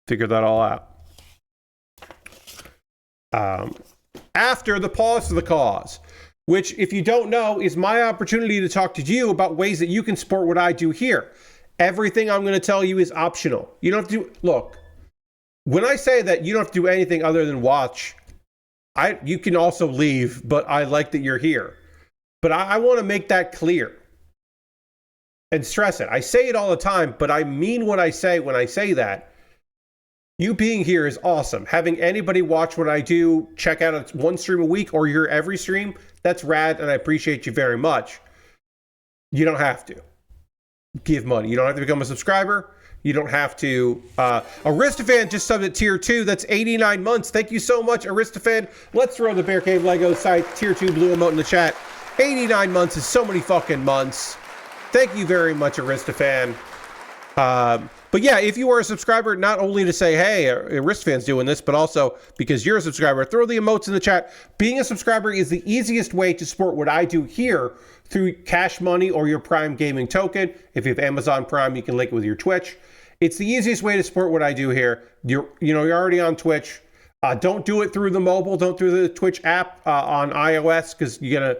figure that all out. After the pause for the cause, which, if you don't know, is my opportunity to talk to you about ways that you can support what I do here. Everything I'm going to tell you is optional. You don't have to look. When I say that you don't have to do anything other than watch, you can also leave, but I like that you're here. But I want to make that clear and stress it. I say it all the time, but I mean what I say when I say that. You being here is awesome. Having anybody watch what I do, check out one stream a week, or you're every stream, that's rad, and I appreciate you very much. You don't have to give money. You don't have to become a subscriber. You don't have to. Aristophan just subbed at tier 2. That's 89 months. Thank you so much, Aristophan. Let's throw the Bear Cave Lego site tier 2 blue emote in the chat. 89 months is so many fucking months. Thank you very much, Aristophan. But yeah, if you are a subscriber, not only to say, hey, Aristophan's doing this, but also because you're a subscriber, throw the emotes in the chat. Being a subscriber is the easiest way to support what I do here through Cash Money or your Prime Gaming token. If you have Amazon Prime, you can link it with your Twitch. It's the easiest way to support what I do here. You're already on Twitch. Don't do it through the mobile. Don't do the Twitch app on iOS because you're gonna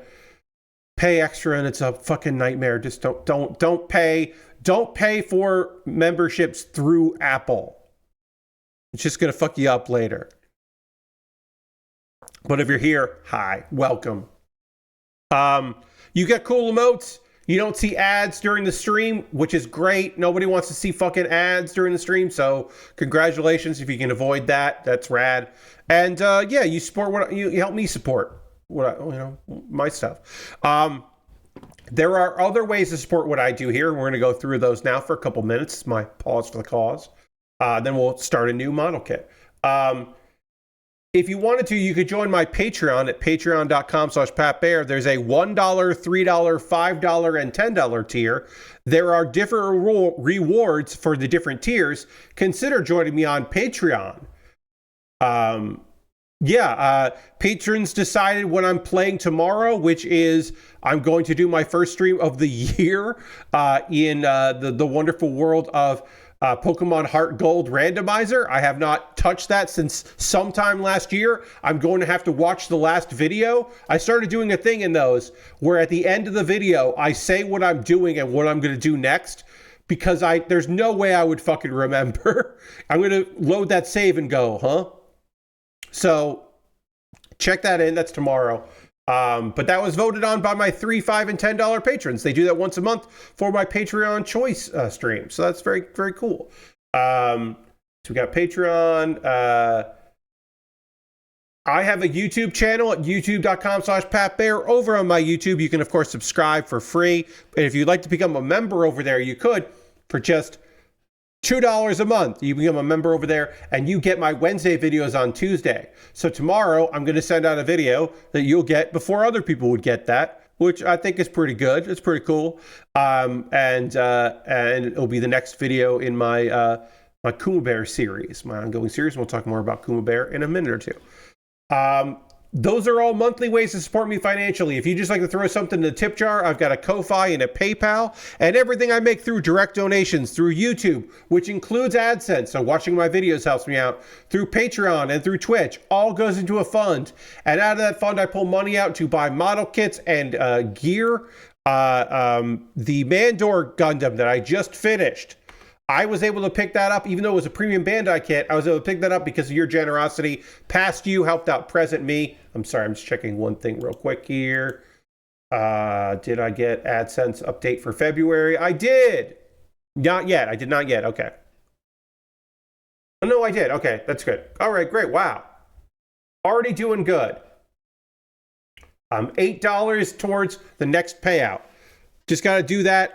pay extra and it's a fucking nightmare. Just don't pay. Don't pay for memberships through Apple. It's just gonna fuck you up later. But if you're here, hi, welcome. You get cool emotes. You don't see ads during the stream, which is great. Nobody wants to see fucking ads during the stream, so congratulations if you can avoid that. That's rad. And yeah, you support what you help me support what my stuff. There are other ways to support what I do here. We're going to go through those now for a couple minutes. My pause for the cause. Then we'll start a new model kit. If you wanted to, you could join my Patreon at patreon.com/PatBear. There's a $1, $3, $5, and $10 tier. There are different rewards for the different tiers. Consider joining me on Patreon. Patrons decided what I'm playing tomorrow, which is I'm going to do my first stream of the year in the wonderful world of Pokemon Heart Gold Randomizer. I have not touched that since sometime last year. I'm going to have to watch the last video. I started doing a thing in those where at the end of the video, I say what I'm doing and what I'm going to do next, because there's no way I would fucking remember. I'm going to load that save and go, huh? So check that in. That's tomorrow. But that was voted on by my $3, $5, and $10 patrons. They do that once a month for my Patreon choice stream. So that's very, very cool. So we got Patreon. I have a YouTube channel at youtube.com/PatBear. Over on my YouTube, you can, of course, subscribe for free. And if you'd like to become a member over there, you could for just $2 a month. You become a member over there and you get my Wednesday videos on Tuesday. So tomorrow I'm going to send out a video that you'll get before other people would get that, which I think is pretty good. It's pretty cool. And it'll be the next video in my my Kuma Baer series, my ongoing series. We'll talk more about Kuma Baer in a minute or two. Those are all monthly ways to support me financially. If you just like to throw something in the tip jar, I've got a Ko-Fi and a PayPal, and everything I make through direct donations through YouTube, which includes AdSense, so watching my videos helps me out, through Patreon and through Twitch, all goes into a fund. And out of that fund, I pull money out to buy model kits and gear. The Mandor Gundam that I just finished, I was able to pick that up, even though it was a premium Bandai kit. I was able to pick that up because of your generosity. Past you helped out present me. I'm sorry, I'm just checking one thing real quick here. Did I get AdSense update for February? I did. Not yet. I did not yet. Okay. Oh, no, I did. Okay, that's good. All right, great. Wow. Already doing good. $8 towards the next payout. Just got to do that,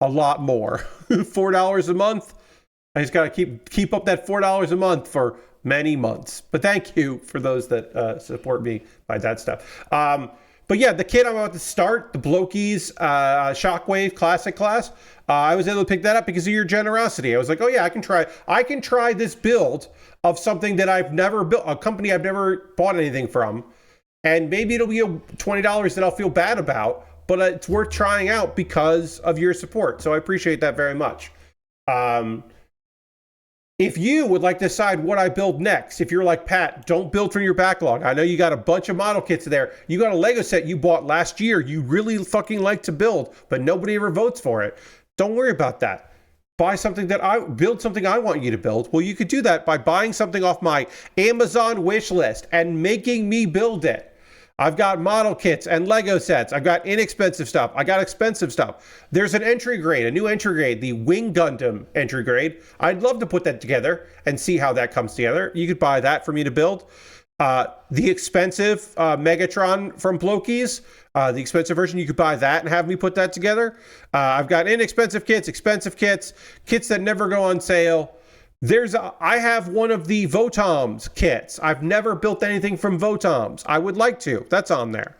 a lot more. $4 a month. I just got to keep up that $4 a month for many months. But thank you for those that support me by that stuff. But yeah, the kit I'm about to start, the BLOKEES Shockwave Classic Class, I was able to pick that up because of your generosity. I was like, oh yeah, I can try this build of something that I've never built, a company I've never bought anything from. And maybe it'll be $20 that I'll feel bad about, but it's worth trying out because of your support. So I appreciate that very much. If you would like to decide what I build next, if you're like, Pat, don't build from your backlog. I know you got a bunch of model kits there. You got a Lego set you bought last year. You really fucking like to build, but nobody ever votes for it. Don't worry about that. Buy something build something I want you to build. Well, you could do that by buying something off my Amazon wish list and making me build it. I've got model kits and Lego sets. I've got inexpensive stuff. I got expensive stuff. There's an entry grade, a new entry grade, the Wing Gundam entry grade. I'd love to put that together and see how that comes together. You could buy that for me to build. The expensive Megatron from BLOKEES, the expensive version, you could buy that and have me put that together. I've got inexpensive kits, expensive kits, kits that never go on sale. I have one of the Votoms kits. I've never built anything from Votoms. I would like to. That's on there.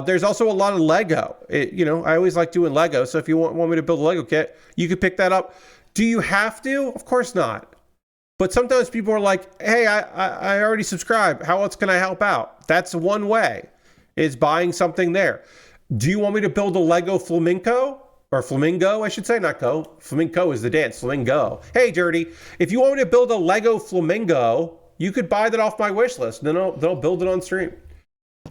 There's also a lot of Lego. I always like doing Lego. So if you want me to build a Lego kit, you could pick that up. Do you have to? Of course not. But sometimes people are like, hey, I already subscribe. How else can I help out? That's one way, is buying something there. Do you want me to build a Lego Flamenco? Or Flamingo, I should say, not go. Flamenco is the dance, Flamingo. Hey, Dirty, if you want me to build a Lego Flamingo, you could buy that off my wish list. Then they'll build it on stream.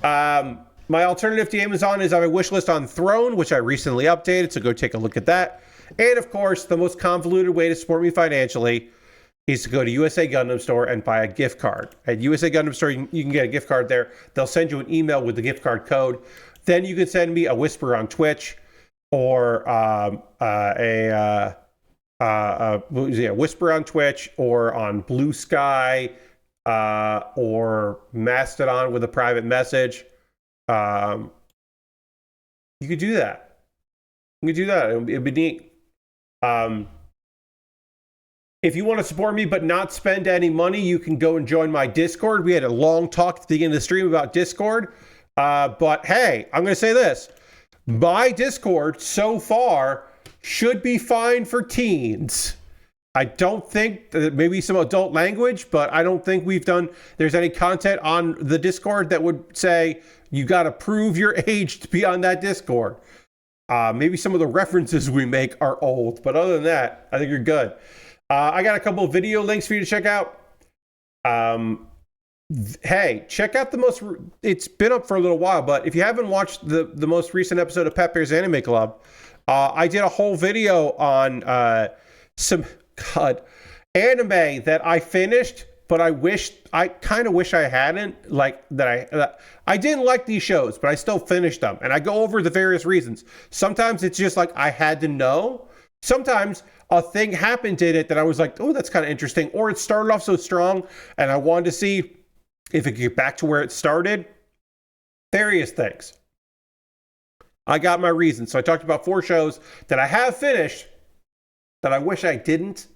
My alternative to Amazon is I have a wish list on Throne, which I recently updated, so go take a look at that. And of course, the most convoluted way to support me financially, is to go to USA Gundam Store and buy a gift card. At USA Gundam Store, you can get a gift card there. They'll send you an email with the gift card code. Then you can send me a whisper on Twitch or a whisper on Twitch or on Blue Sky or Mastodon with a private message. You could do that. You could do that. It'd be neat. If you want to support me but not spend any money, you can go and join my Discord. We had a long talk at the beginning of the stream about Discord. But hey, I'm going to say this. My Discord so far should be fine for teens. I don't think that maybe some adult language, but I don't think there's any content on the Discord that would say you got to prove your age to be on that Discord. Maybe some of the references we make are old, but other than that, I think you're good. I got a couple of video links for you to check out. Hey, check out it's been up for a little while, but if you haven't watched the most recent episode of Pep Bear's Anime Club, I did a whole video on some anime that I finished, but I kind of wish I hadn't. I didn't like these shows, but I still finished them, and I go over the various reasons. Sometimes it's just like I had to know. Sometimes a thing happened in it that I was like, oh, that's kind of interesting, or it started off so strong, and I wanted to see if it could get back to where it started. Various things. I got my reasons. So I talked about 4 shows that I have finished that I wish I didn't.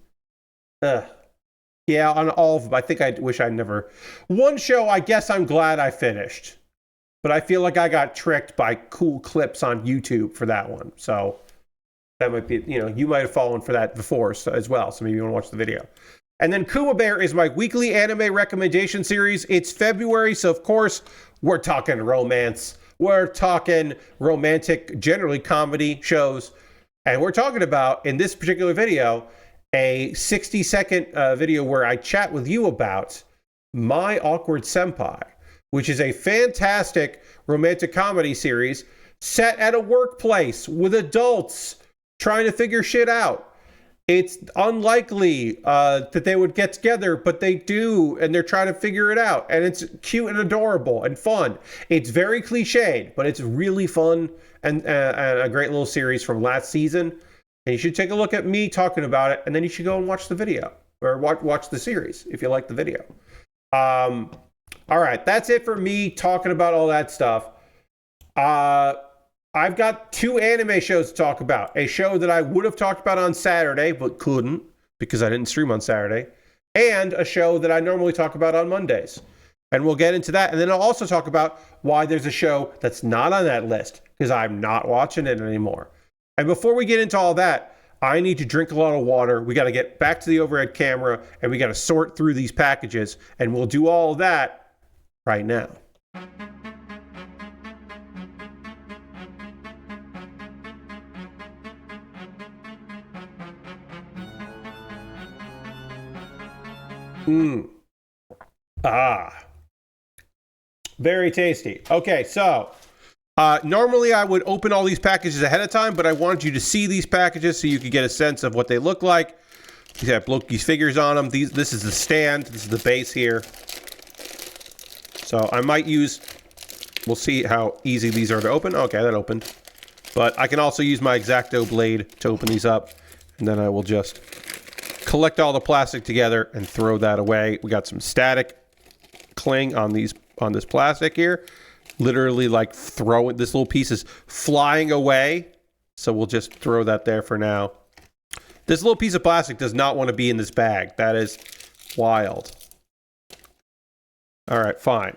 Yeah, on all of them. I think I wish I never. One show, I guess I'm glad I finished. But I feel like I got tricked by cool clips on YouTube for that one. So that might be, you might have fallen for that before as well. So maybe you want to watch the video. And then Kuma Baer is my weekly anime recommendation series. It's February, so of course, we're talking romance. We're talking romantic, generally comedy shows. And we're talking about, in this particular video, a 60-second video where I chat with you about My Awkward Senpai, which is a fantastic romantic comedy series set at a workplace with adults trying to figure shit out. It's unlikely that they would get together, but they do, and they're trying to figure it out. And it's cute and adorable and fun. It's very cliched, but it's really fun and a great little series from last season. And you should take a look at me talking about it, and then you should go and watch the video, or watch the series if you like the video. All right, that's it for me talking about all that stuff. I've got 2 anime shows to talk about. A show that I would have talked about on Saturday, but couldn't because I didn't stream on Saturday. And a show that I normally talk about on Mondays. And we'll get into that. And then I'll also talk about why there's a show that's not on that list because I'm not watching it anymore. And before we get into all that, I need to drink a lot of water. We got to get back to the overhead camera and we got to sort through these packages. And we'll do all of that right now. Very tasty. Okay, so normally I would open all these packages ahead of time, but I wanted you to see these packages so you could get a sense of what they look like. These have BLOKEES figures on them. This is the stand. This is the base here. So I might we'll see how easy these are to open. Okay, that opened. But I can also use my X-Acto blade to open these up, and then I will just collect all the plastic together and throw that away. We got some static cling on this plastic here. Literally like throwing, this little piece is flying away. So we'll just throw that there for now. This little piece of plastic does not want to be in this bag. That is wild. All right, fine.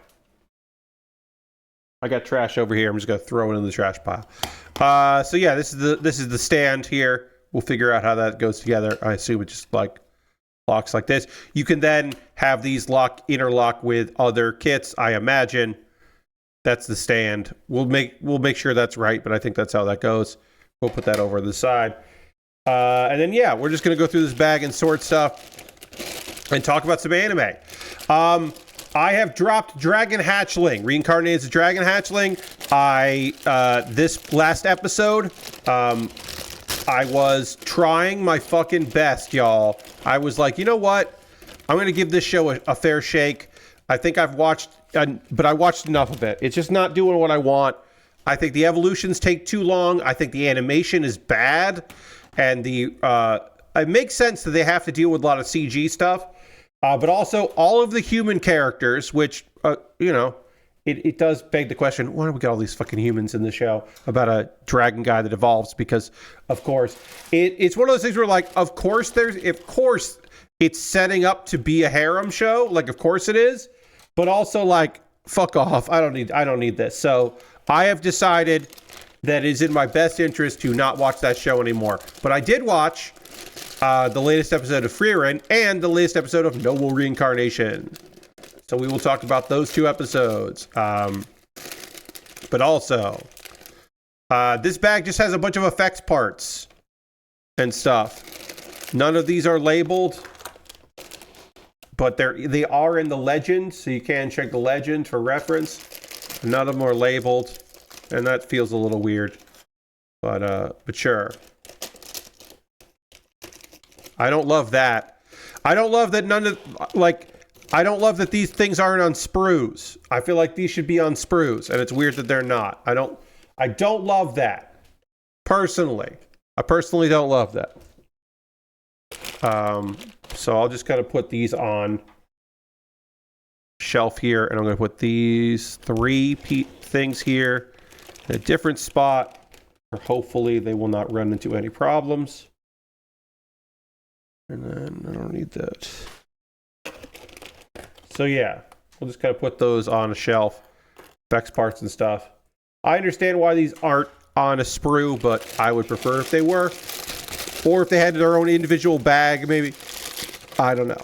I got trash over here. I'm just going to throw it in the trash pile. So yeah, this is the stand here. We'll figure out how that goes together. I assume it just like locks like this. You can then have these interlock with other kits, I imagine. That's the stand. We'll make sure that's right, but I think that's how that goes. We'll put that over to the side. And then yeah, we're just gonna go through this bag and sort stuff and talk about some anime. I have dropped Dragon Hatchling. Reincarnated as a Dragon Hatchling. This last episode, I was trying my fucking best, y'all. I was like, you know what? I'm going to give this show a fair shake. I think I've watched, but I watched enough of it. It's just not doing what I want. I think the evolutions take too long. I think the animation is bad. And it makes sense that they have to deal with a lot of CG stuff. But also all of the human characters, which, it does beg the question, why do we got all these fucking humans in the show about a dragon guy that evolves? Because, of course, it's one of those things where, like, of course it's setting up to be a harem show. Like, of course it is. But also, like, fuck off. I don't need this. So I have decided that it is in my best interest to not watch that show anymore. But I did watch the latest episode of Frieren and the latest episode of Noble Reincarnation. So we will talk about those 2 episodes. But also, this bag just has a bunch of effects parts and stuff. None of these are labeled, but they are in the legend, so you can check the legend for reference. None of them are labeled, and that feels a little weird. But sure. I don't love that. I don't love that I don't love that these things aren't on sprues. I feel like these should be on sprues, and it's weird that they're not. I don't love that. Personally. I personally don't love that. So I'll just kind of put these on shelf here, and I'm going to put these 3 things here in a different spot, where hopefully they will not run into any problems. And then I don't need that. So yeah, we'll just kind of put those on a shelf, effects parts and stuff. I understand why these aren't on a sprue, but I would prefer if they were. Or if they had their own individual bag, maybe. I don't know.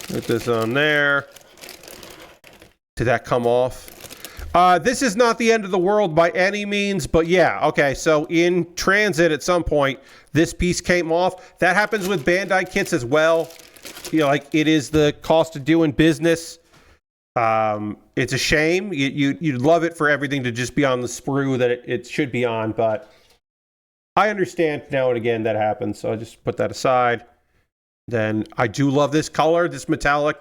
Put this on there. Did that come off? This is not the end of the world by any means, but yeah, okay, so in transit at some point, this piece came off. That happens with Bandai kits as well. You know, like, it is the cost of doing business. It's a shame. You'd love it for everything to just be on the sprue that it should be on, but I understand now and again that happens, so I just put that aside. Then I do love this color, this metallic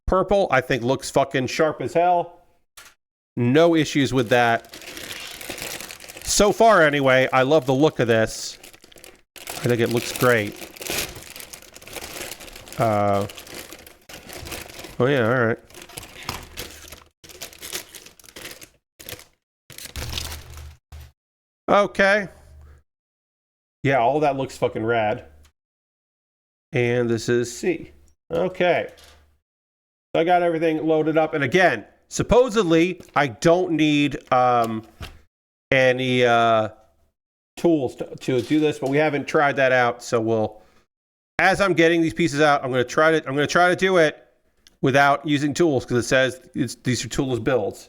purple. I think looks fucking sharp as hell. No issues with that. So far, anyway, I love the look of this. I think it looks great. Oh yeah, all right. Okay. Yeah, all that looks fucking rad. And this is C. Okay. So I got everything loaded up. And again, supposedly, I don't need any tools to do this, but we haven't tried that out. So we'll, as I'm getting these pieces out, I'm going to try to do it without using tools, because it says these are toolless builds.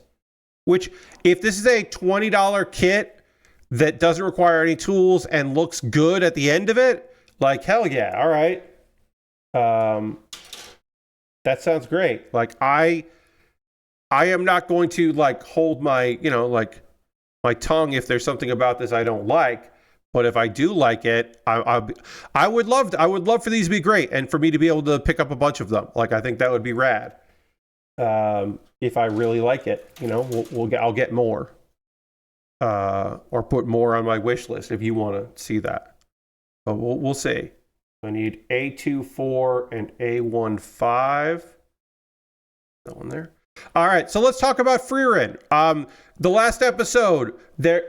Which, if this is a $20 kit that doesn't require any tools and looks good at the end of it, like, hell yeah, all right. That sounds great. Like, I am not going to, like, hold my, my tongue if there's something about this I don't like. But if I do like it, I would love for these to be great, and for me to be able to pick up a bunch of them. Like, I think that would be rad. If I really like it, I'll get more. Or put more on my wish list if you want to see that. But we'll see. I need A24 and A15. That one there. All right, so let's talk about Frieren. The last episode, they've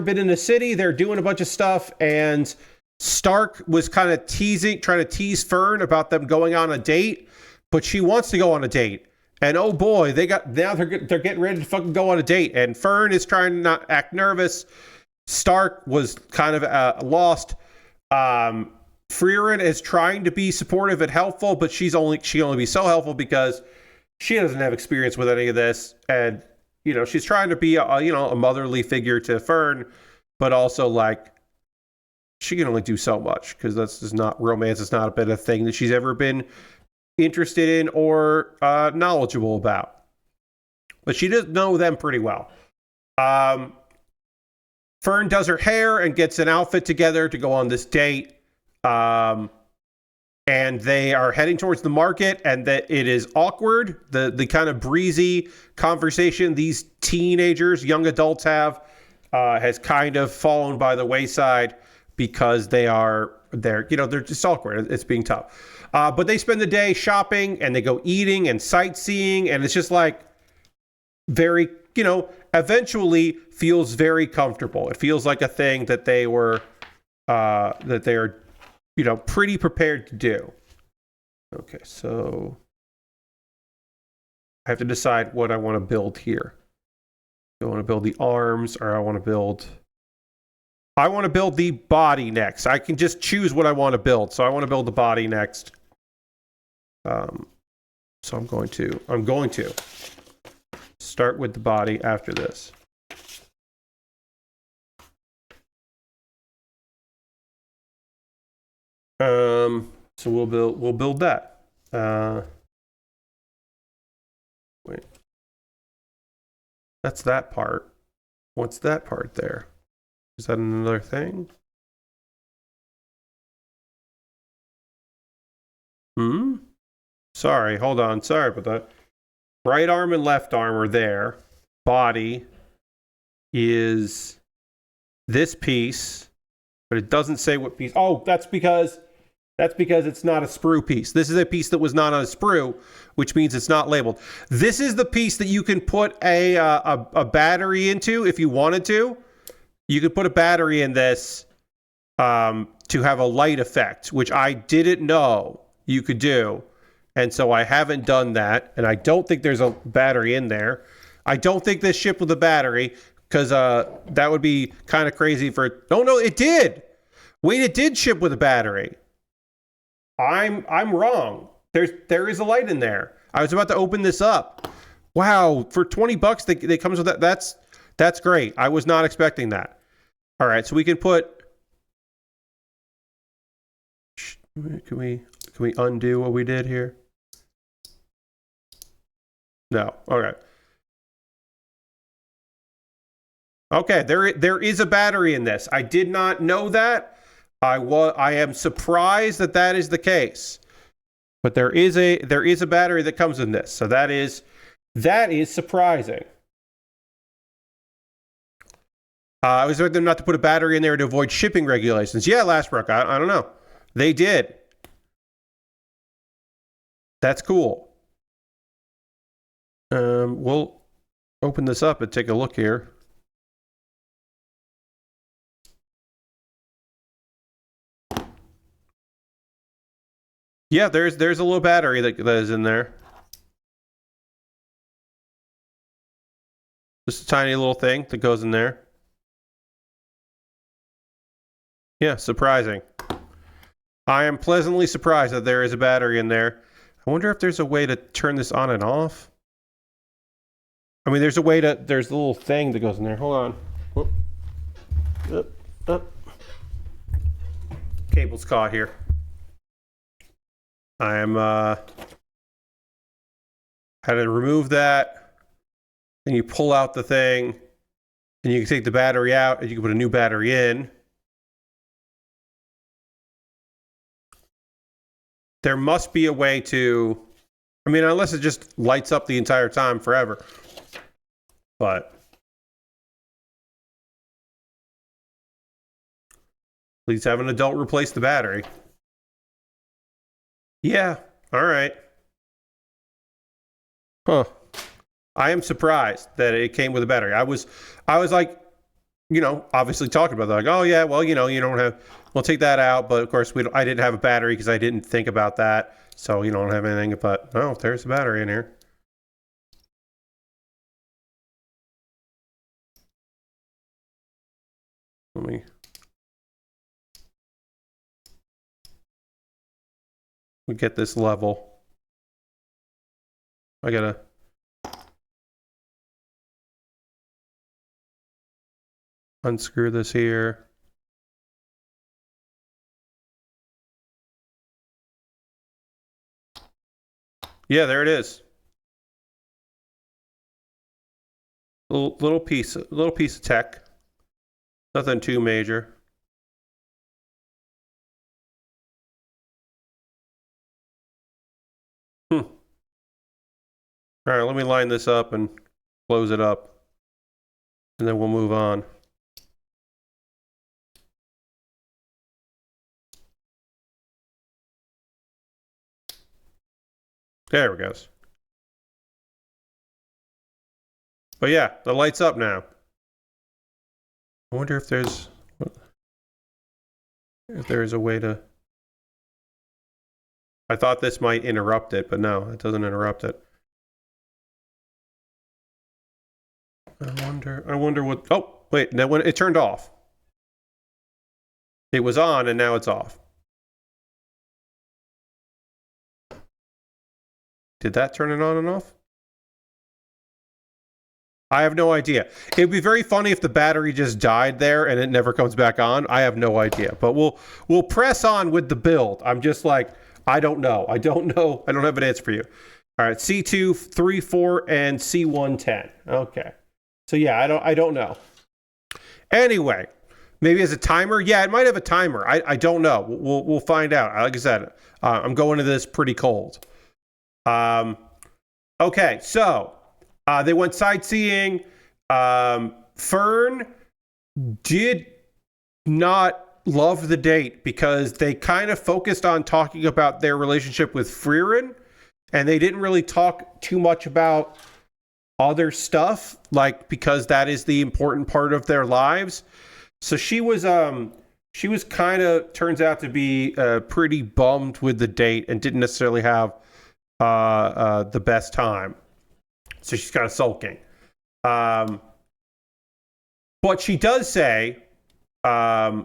been in the city, they're doing a bunch of stuff, and Stark was kind of trying to tease Fern about them going on a date, but she wants to go on a date. And oh boy, they're getting ready to fucking go on a date, and Fern is trying to not act nervous. Stark was kind of lost. Frieren is trying to be supportive and helpful, but she only be so helpful because she doesn't have experience with any of this, and she's trying to be a motherly figure to Fern, but also, like, she can only do so much, because that's just not romance. It's not been a thing that she's ever been interested in or knowledgeable about. But she does know them pretty well. Fern does her hair and gets an outfit together to go on this date. And they are heading towards the market, and that it is awkward. The kind of breezy conversation these teenagers, young adults have has kind of fallen by the wayside because they're just awkward. It's being tough. But they spend the day shopping, and they go eating and sightseeing, and it's just like very, eventually feels very comfortable. It feels like a thing that they were, that they're, pretty prepared to do. Okay, so I have to decide what I want to build here. Do I want to build the arms, or I want to build the body next. I can just choose what I want to build. So I want to build the body next. So I'm going to start with the body after this. So we'll build that. Wait. That's that part. What's that part there? Is that another thing? Sorry, hold on. Sorry about that. Right arm and left arm are there. Body is this piece, but it doesn't say what piece. Oh, that's because it's not a sprue piece. This is a piece that was not on a sprue, which means it's not labeled. This is the piece that you can put a battery into if you wanted to. You could put a battery in this to have a light effect, which I didn't know you could do. And so I haven't done that. And I don't think there's a battery in there. I don't think this shipped with a battery, because that would be kind of crazy for... Oh, no, it did. Wait, it did ship with a battery. I'm wrong. There is a light in there. I was about to open this up. Wow, for $20 they comes with that. That's great. I was not expecting that. All right, so we can put... Can we undo what we did here? No. Okay. Okay, there is a battery in this. I did not know that. I am surprised that is the case. But there is a battery that comes in this. So that is surprising. I was expecting them not to put a battery in there to avoid shipping regulations. Yeah, Lastbrook, I don't know. They did. That's cool. We'll open this up and take a look here. Yeah, there's a little battery that is in there. Just a tiny little thing that goes in there. Yeah, surprising. I am pleasantly surprised that there is a battery in there. I wonder if there's a way to turn this on and off. I mean, there's a little thing that goes in there. Hold on. Whoop. Up. Cable's caught here. I am how to remove that. Then you pull out the thing, and you can take the battery out, and you can put a new battery in. There must be a way to, I mean, unless it just lights up the entire time forever. But please have an adult replace the battery. Yeah, all right. Huh. I am surprised that it came with a battery. I was like, obviously talking about that. Like, oh yeah, well, you don't have, we'll take that out. But of course, I didn't have a battery because I didn't think about that. So you don't have anything, but oh, there's a battery in here. Let me get this level. I gotta unscrew this here. Yeah, there it is. Little piece of tech. Nothing too major. All right, let me line this up and close it up, and then we'll move on. There it goes. But yeah, the light's up now. I wonder if there's a way to... I thought this might interrupt it, but no, it doesn't interrupt it. I wonder what... Oh, wait, now when it turned off. It was on and now it's off. Did that turn it on and off? I have no idea. It'd be very funny if the battery just died there and it never comes back on. I have no idea. But we'll press on with the build. I'm just like, I don't know. I don't know. I don't have an answer for you. All right, C2, 3, 4, and C110. Okay. So yeah, I don't know. Anyway, maybe as a timer. Yeah, it might have a timer. I don't know. We'll find out. Like I said, I'm going to this pretty cold. Okay, so they went sightseeing. Fern did not love the date because they kind of focused on talking about their relationship with Frieren, and they didn't really talk too much about other stuff, like, because that is the important part of their lives. So she was kind of, turns out to be pretty bummed with the date and didn't necessarily have the best time. So she's kind of sulking. But she does say, because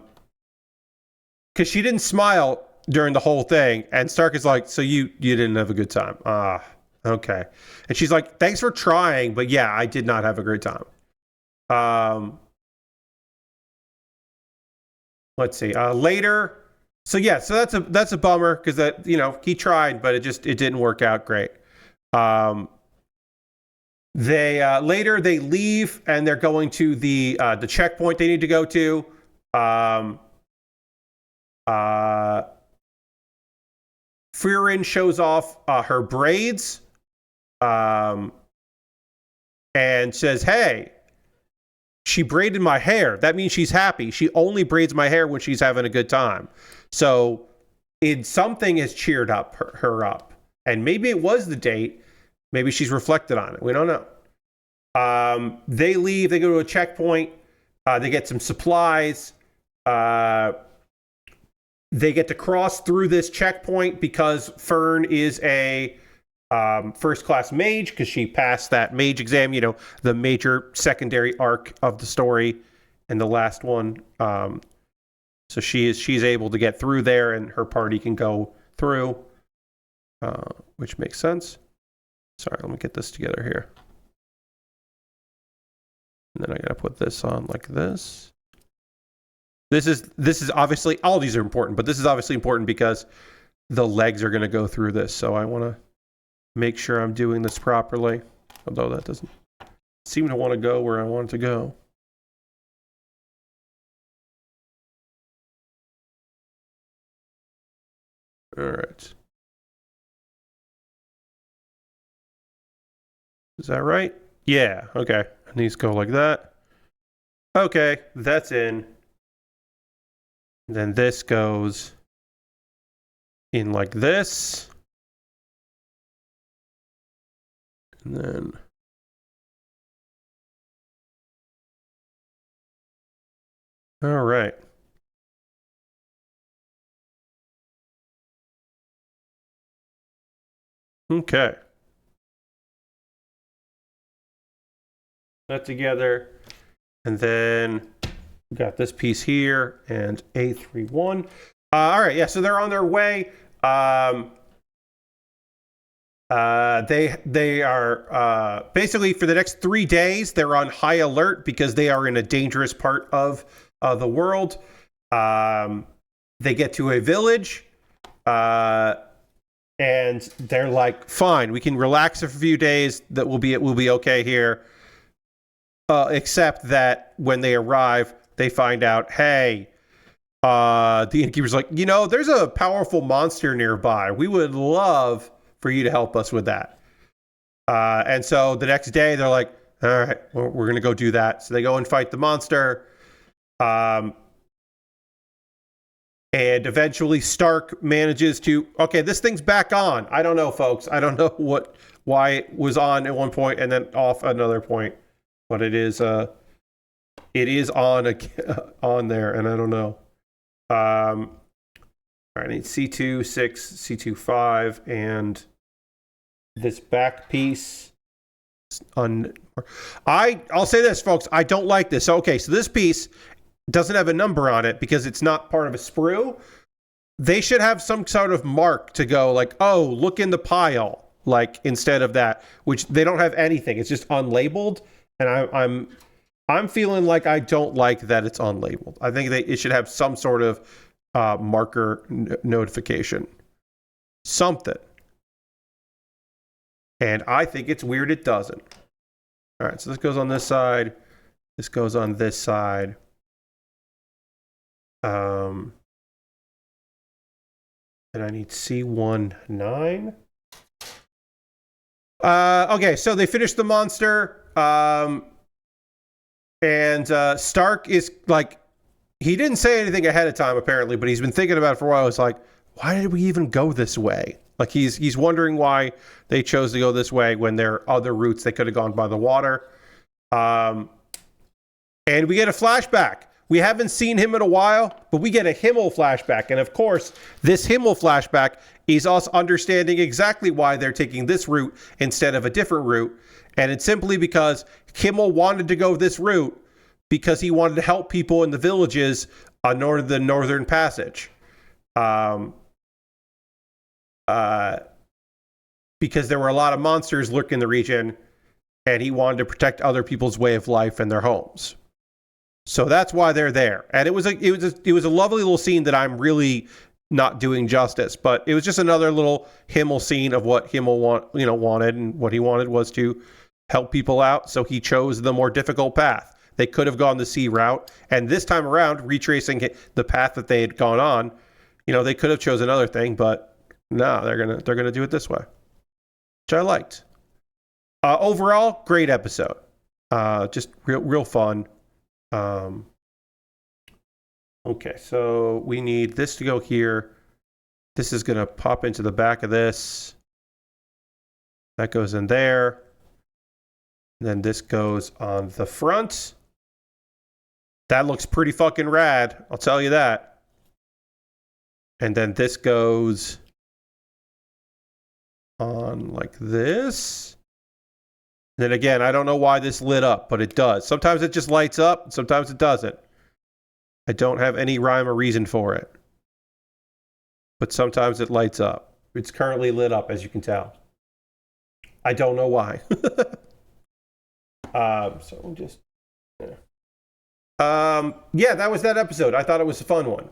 she didn't smile during the whole thing, and Stark is like, so you didn't have a good time. Okay. And she's like, thanks for trying, but yeah, I did not have a great time. Let's see. Later. So yeah, so that's a bummer, because that, you know, he tried, but it didn't work out great. They later they leave and they're going to the checkpoint they need to go to. Frieren shows off her braids, and says, "Hey, she braided my hair. That means she's happy. She only braids my hair when she's having a good time." So, something has cheered up her up, and maybe it was the date. Maybe she's reflected on it. We don't know. They leave. They go to a checkpoint. They get some supplies. They get to cross through this checkpoint because Fern is a first-class mage, because she passed that mage exam, you know, the major secondary arc of the story, and the last one. So she's able to get through there, and her party can go through, which makes sense. Sorry, let me get this together here. And then I gotta put this on like this. This is obviously, all these are important, but this is obviously important because the legs are gonna go through this. So I wanna make sure I'm doing this properly, although that doesn't seem to want to go where I want it to go. All right. Is that right? Yeah, okay. And these go like that. Okay, that's in. Then this goes in like this. And then all right. Okay. That together. And then we got this piece here and A31. All right, yeah, so they're on their way. They are basically, for the next 3 days, they're on high alert because they are in a dangerous part of the world. They get to a village, and they're like, fine, we can relax for a few days. That we'll be okay here. Except that when they arrive, they find out, hey, the innkeeper's like, you know, there's a powerful monster nearby. We would love for you to help us with that. And so the next day they're like, all right, we're going to go do that. So they go and fight the monster. And eventually Stark manages to, okay, this thing's back on. I don't know, folks. I don't know why it was on at one point and then off another point, but it is on there, and I don't know. All right, I need C2, 6, C2, 5, and this back piece. I'll say this, folks. I don't like this. Okay, so this piece doesn't have a number on it because it's not part of a sprue. They should have some sort of mark to go like, oh, look in the pile, like instead of that, which they don't have anything. It's just unlabeled, and I'm feeling like I don't like that it's unlabeled. I think it should have some sort of marker notification, something. And I think it's weird it doesn't. All right, so this goes on this side. This goes on this side. And I need C19. Okay, so they finished the monster. And Stark is like, he didn't say anything ahead of time apparently, but he's been thinking about it for a while. It's like, why did we even go this way? Like he's wondering why they chose to go this way when there are other routes they could have gone by the water. And we get a flashback. We haven't seen him in a while, but we get a Himmel flashback. And of course, this Himmel flashback is us understanding exactly why they're taking this route instead of a different route. And it's simply because Himmel wanted to go this route because he wanted to help people in the villages on the Northern Passage. Because there were a lot of monsters lurking in the region, and he wanted to protect other people's way of life and their homes. So that's why they're there. And it was a lovely little scene that I'm really not doing justice, but it was just another little Himmel scene of what Himmel wanted, and what he wanted was to help people out. So he chose the more difficult path. They could have gone the sea route, and this time around, retracing the path that they had gone on, they could have chosen another thing, but no, they're gonna do it this way, which I liked. Overall, great episode. Just real fun. Okay, so we need this to go here. This is gonna pop into the back of this. That goes in there. And then this goes on the front. That looks pretty fucking rad, I'll tell you that. And then this goes on like this. And then again, I don't know why this lit up, but it does. Sometimes it just lights up, sometimes it doesn't. I don't have any rhyme or reason for it. But sometimes it lights up. It's currently lit up, as you can tell. I don't know why. So we'll just... Yeah, that was that episode. I thought it was a fun one.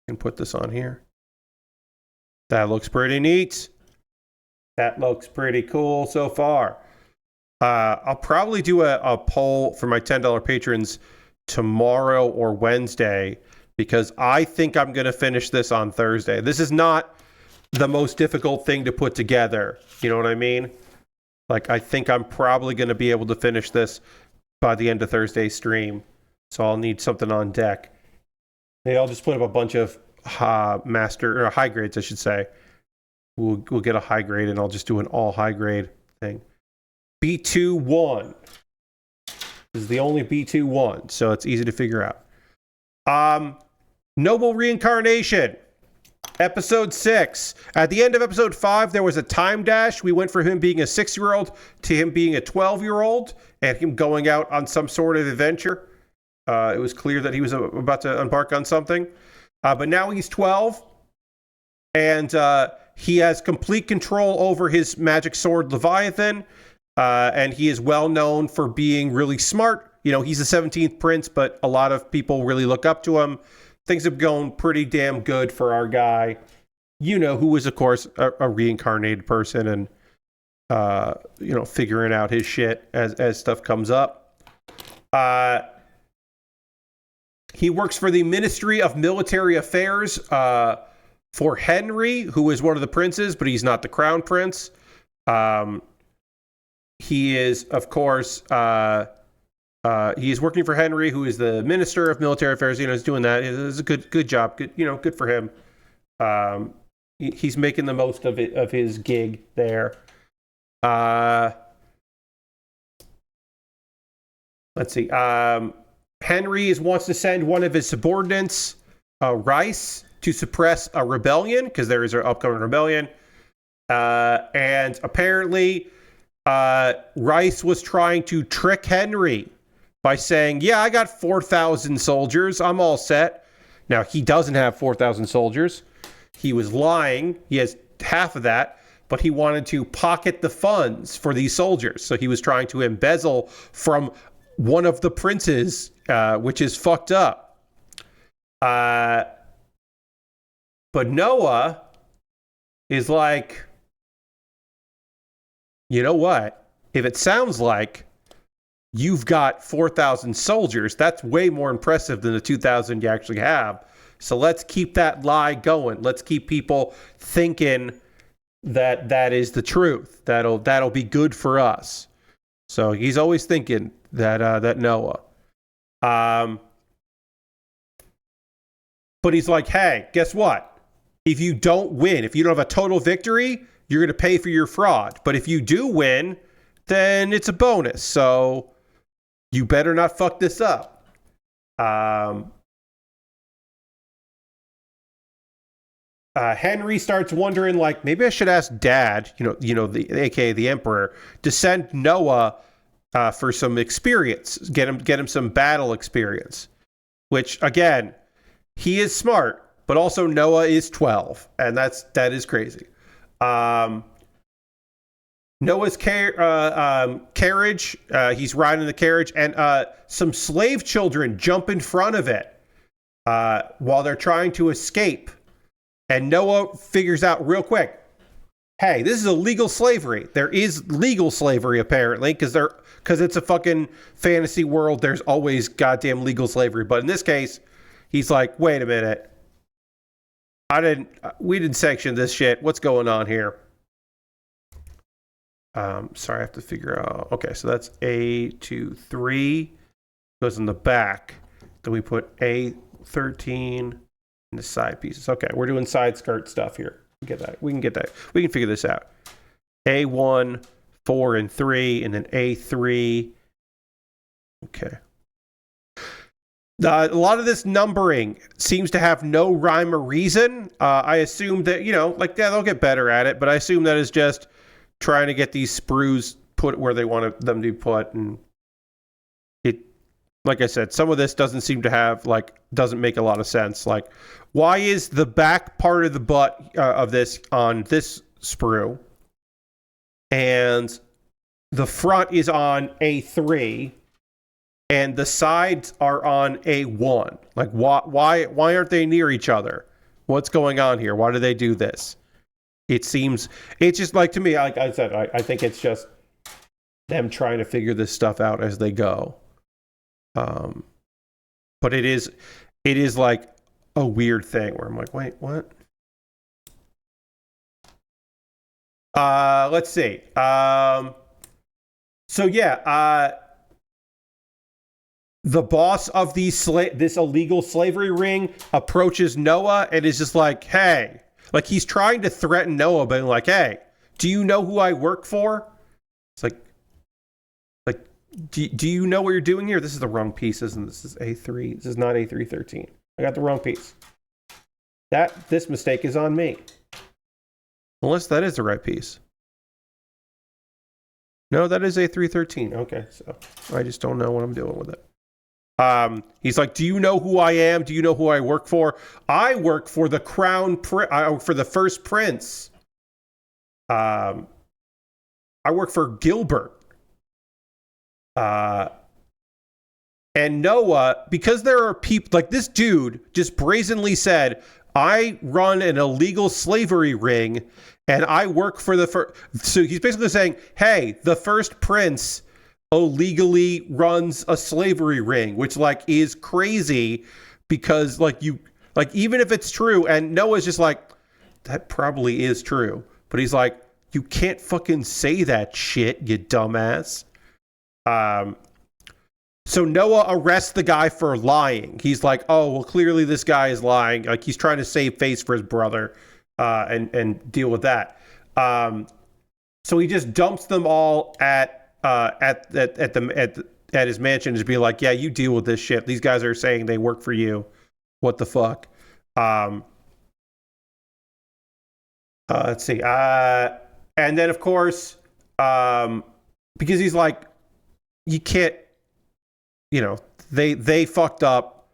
Can put this on here. That looks pretty neat. That looks pretty cool so far. I'll probably do a poll for my $10 patrons tomorrow or Wednesday, because I think I'm going to finish this on Thursday. This is not the most difficult thing to put together. You know what I mean? Like, I think I'm probably going to be able to finish this by the end of Thursday's stream. So I'll need something on deck. Maybe I'll just put up a bunch of high grades, I should say. We'll get a high grade, and I'll just do an all high grade thing. B2-1. This is the only B2-1, so it's easy to figure out. Noble Reincarnation. Episode 6. At the end of episode 5, there was a time dash. We went from him being a 6-year-old to him being a 12-year-old, and him going out on some sort of adventure. It was clear that he was about to embark on something. But now he's 12, and he has complete control over his magic sword, Leviathan, and he is well known for being really smart. He's the 17th prince, but a lot of people really look up to him. Things have gone pretty damn good for our guy, who is, of course, a reincarnated person, and figuring out his shit as stuff comes up. He works for the Ministry of Military Affairs for Henry, who is one of the princes, but he's not the crown prince. He is, of course, he's working for Henry, who is the Minister of Military Affairs. He's doing that. It's a good job. Good for him. He's making the most of it, of his gig there. Let's see. Henry wants to send one of his subordinates, Rice, to suppress a rebellion, because there is an upcoming rebellion. And apparently, Rice was trying to trick Henry by saying, yeah, I got 4,000 soldiers. I'm all set. Now, he doesn't have 4,000 soldiers. He was lying. He has half of that, but he wanted to pocket the funds for these soldiers. So he was trying to embezzle from one of the princes, which is fucked up. But Noah is like, you know what? If it sounds like you've got 4,000 soldiers, that's way more impressive than the 2,000 you actually have. So let's keep that lie going. Let's keep people thinking that that is the truth. That'll be good for us. So he's always thinking that Noah. But he's like, hey, guess what? If you don't win, if you don't have a total victory, you're going to pay for your fraud. But if you do win, then it's a bonus. So you better not fuck this up. Henry starts wondering, like, maybe I should ask Dad, aka the Emperor, to send Noah for some experience, get him some battle experience. Which, again, he is smart, but also Noah is 12, and that is crazy. Noah's carriage, he's riding the carriage, and some slave children jump in front of it while they're trying to escape. And Noah figures out real quick, hey, this is illegal slavery. There is legal slavery, apparently, because it's a fucking fantasy world. There's always goddamn legal slavery. But in this case, he's like, wait a minute. We didn't sanction this shit. What's going on here? Sorry, I have to figure out. Okay, so that's A23. Goes in the back. Then we put A13 in the side pieces. Okay, we're doing side skirt stuff here. We can get that. We can figure this out. A1, 4, and 3, and then A3. Okay. A lot of this numbering seems to have no rhyme or reason. I assume that, they'll get better at it, but I assume that is just trying to get these sprues put where they want them to be put. And it, like I said, some of this doesn't seem to have, doesn't make a lot of sense. Like, why is the back part of the butt of this on this sprue and the front is on A3 and the sides are on A1? Like, why aren't they near each other? What's going on here? Why do they do this? It's just like, to me, like I said, I think it's just them trying to figure this stuff out as they go. But it is like a weird thing where I'm like, wait, what? Let's see. So yeah, the boss of this illegal slavery ring approaches Noah and is just like, hey, like he's trying to threaten Noah, being like, hey, do you know who I work for? It's like, do you know what you're doing here? This is the wrong piece, isn't this? This is A3. This is not A313. I got the wrong piece. This mistake is on me. Unless that is the right piece. No, that is A313. Okay, so I just don't know what I'm doing with it. He's like, do you know who I am? Do you know who I work for? I work for the for the first prince. I work for Gilbert. And Noah, because there are people, like this dude just brazenly said, I run an illegal slavery ring and I work for the first. So he's basically saying, hey, the first prince illegally runs a slavery ring, which like is crazy because like even if it's true, and Noah's just like, that probably is true, but he's like, you can't fucking say that shit, you dumbass. So Noah arrests the guy for lying. He's like, oh, well, clearly this guy is lying. Like he's trying to save face for his brother, and deal with that. So he just dumps them all at his mansion, to be like, yeah, you deal with this shit. These guys are saying they work for you. What the fuck? Let's see. And then of course, because he's like, you can't, they fucked up,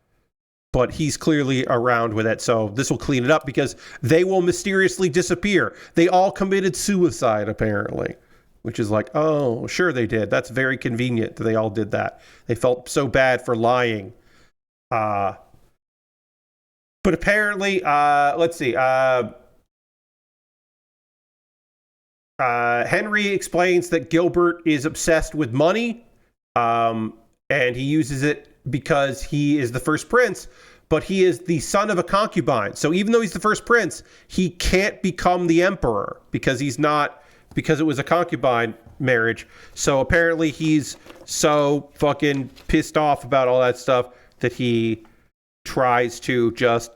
but he's clearly around with it. So this will clean it up because they will mysteriously disappear. They all committed suicide, apparently, which is like, oh, sure they did. That's very convenient that they all did that. They felt so bad for lying. But apparently, let's see. Henry explains that Gilbert is obsessed with money, and he uses it because he is the first prince, but he is the son of a concubine. So even though he's the first prince, he can't become the emperor because it was a concubine marriage. So apparently he's so fucking pissed off about all that stuff that he tries to just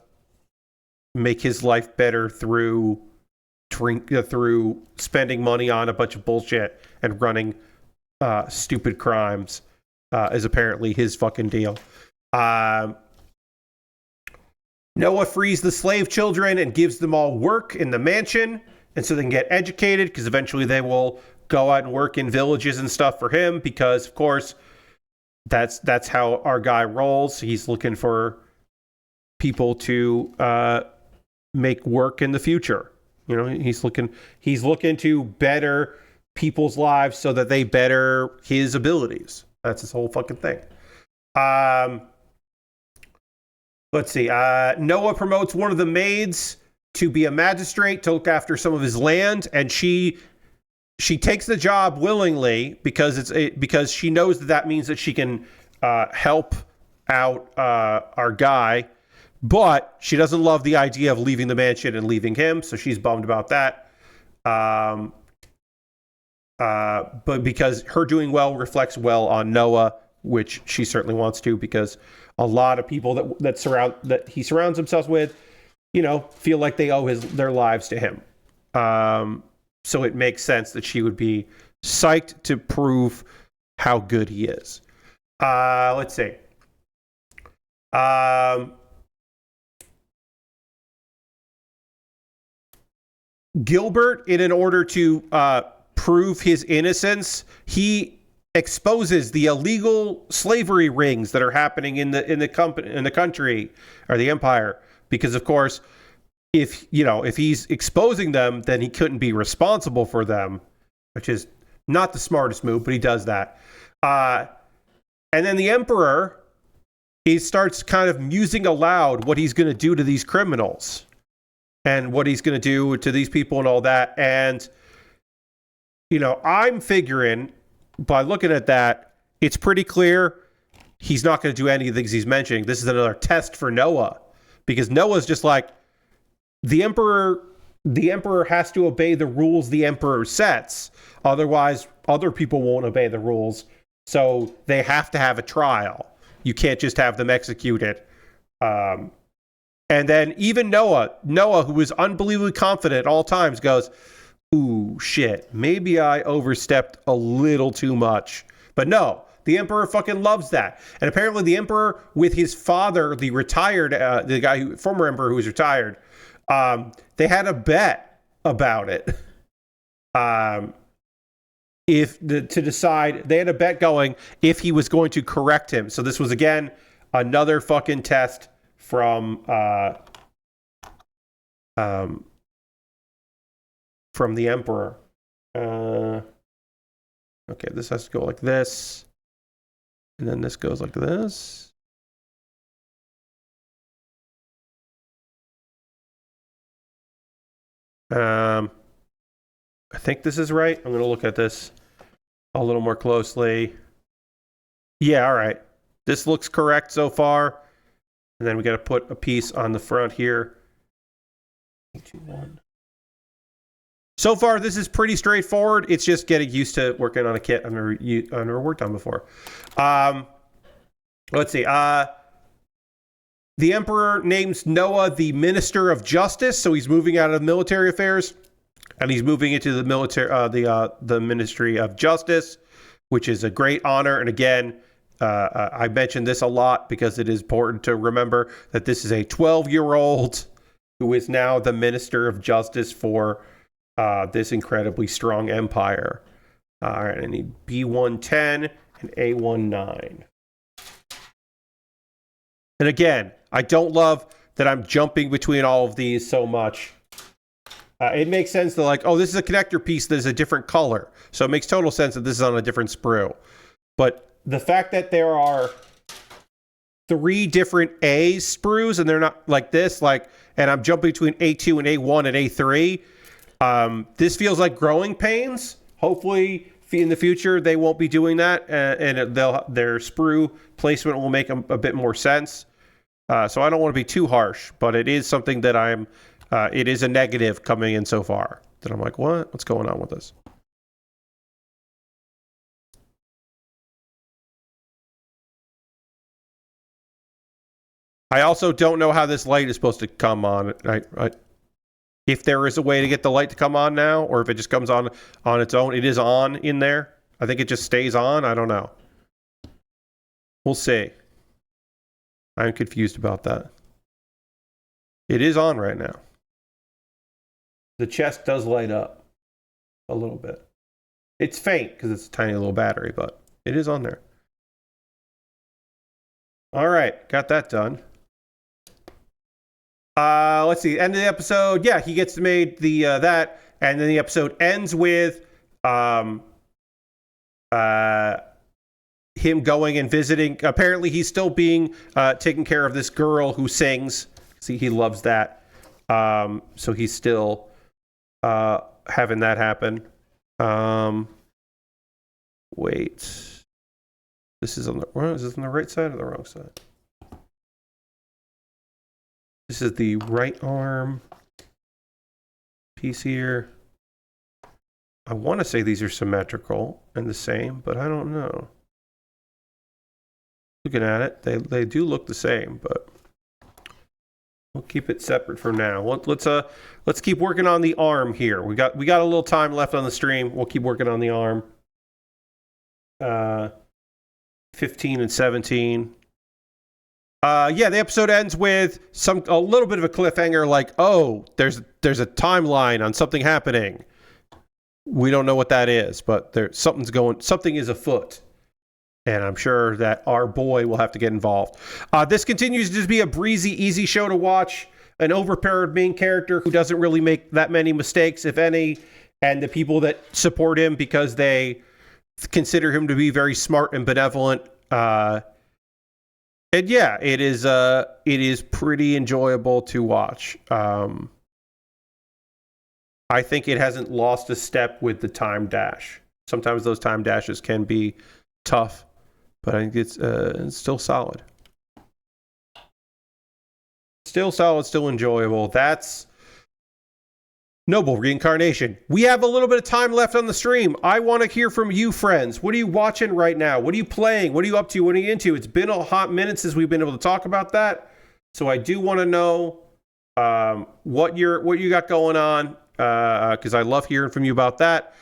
make his life better through spending money on a bunch of bullshit and running stupid crimes, is apparently his fucking deal. Noah frees the slave children and gives them all work in the mansion, and so they can get educated, because eventually they will go out and work in villages and stuff for him, because of course that's how our guy rolls. He's looking for people to make work in the future. He's looking to better people's lives so that they better his abilities. That's his whole fucking thing. Let's see. Noah promotes one of the maids to be a magistrate to look after some of his land, and she takes the job willingly because she knows that means that she can help out our guy, but she doesn't love the idea of leaving the mansion and leaving him, so she's bummed about that. But because her doing well reflects well on Noah, which she certainly wants to, because a lot of people that he surrounds himself with, feel like they owe their lives to him. So it makes sense that she would be psyched to prove how good he is. Let's see. Gilbert, in order to prove his innocence, he exposes the illegal slavery rings that are happening in the country or the empire, because of course, if he's exposing them, then he couldn't be responsible for them, which is not the smartest move, but he does that. And then the emperor, he starts kind of musing aloud what he's going to do to these criminals and what he's going to do to these people and all that. And I'm figuring, by looking at that, it's pretty clear he's not going to do any of the things he's mentioning. This is another test for Noah, because Noah's just like, the emperor has to obey the rules the emperor sets. Otherwise, other people won't obey the rules. So they have to have a trial. You can't just have them executed. And then even Noah, who was unbelievably confident at all times, goes, ooh, shit, maybe I overstepped a little too much. But no, the emperor fucking loves that. And apparently the emperor, with his father, the retired, former emperor who was retired, they had a bet about it. To decide, they had a bet going if he was going to correct him. So this was, again, another fucking test from the emperor. Okay, this has to go like this, and then this goes like this. I think this is right. I'm going to look at this a little more closely. Yeah, all right. This looks correct so far. And then we got to put a piece on the front here. 3, 2, 1. So far, this is pretty straightforward. It's just getting used to working on a kit I've never worked on before. Let's see. The Emperor names Noah the Minister of Justice, so he's moving out of military affairs, and he's moving into the military, the Ministry of Justice, which is a great honor. And again, I mentioned this a lot because it is important to remember that this is a 12-year-old who is now the Minister of Justice for this incredibly strong empire. All right, I need B110 and A19. And again, I don't love that I'm jumping between all of these so much. It makes sense to like, oh, this is a connector piece that is a different color. So it makes total sense that this is on a different sprue. But the fact that there are 3 different A sprues and they're not like this, and I'm jumping between A2 and A1 and A3, this feels like growing pains. Hopefully in the future they won't be doing that, and their sprue placement will make a bit more sense. So I don't want to be too harsh, but it is something that it is a negative coming in so far that I'm like, what's going on with this? I also don't know how this light is supposed to come on. If there is a way to get the light to come on now, or if it just comes on its own. It is on in there. I think it just stays on. I don't know. We'll see. I'm confused about that. It is on right now. The chest does light up a little bit. It's faint because it's a tiny little battery, but it is on there. All right, got that done. Let's see. End of the episode. Yeah, he gets made the that, and then the episode ends with him going and visiting. Apparently, he's still being taking care of this girl who sings. See, he loves that. So he's still having that happen. Wait. Is this on the right side or the wrong side? This is the right arm piece here. I want to say these are symmetrical and the same, but I don't know. Looking at it, they do look the same, but we'll keep it separate for now. Let's keep working on the arm here. We got a little time left on the stream. We'll keep working on the arm. 15 and 17. Yeah, the episode ends with a little bit of a cliffhanger, like, oh, there's a timeline on something happening. We don't know what that is, but something is afoot. And I'm sure that our boy will have to get involved. This continues to just be a breezy, easy show to watch. An overpowered main character who doesn't really make that many mistakes, if any, and the people that support him because they consider him to be very smart and benevolent. And yeah, it is pretty enjoyable to watch. I think it hasn't lost a step with the time dash. Sometimes those time dashes can be tough, but I think it's still solid. Still solid, still enjoyable. That's Noble Reincarnation. We have a little bit of time left on the stream. I want to hear from you, friends. What are you watching right now? What are you playing? What are you up to? What are you into? It's been a hot minute since we've been able to talk about that. So I do want to know what you got going on, because I love hearing from you about that.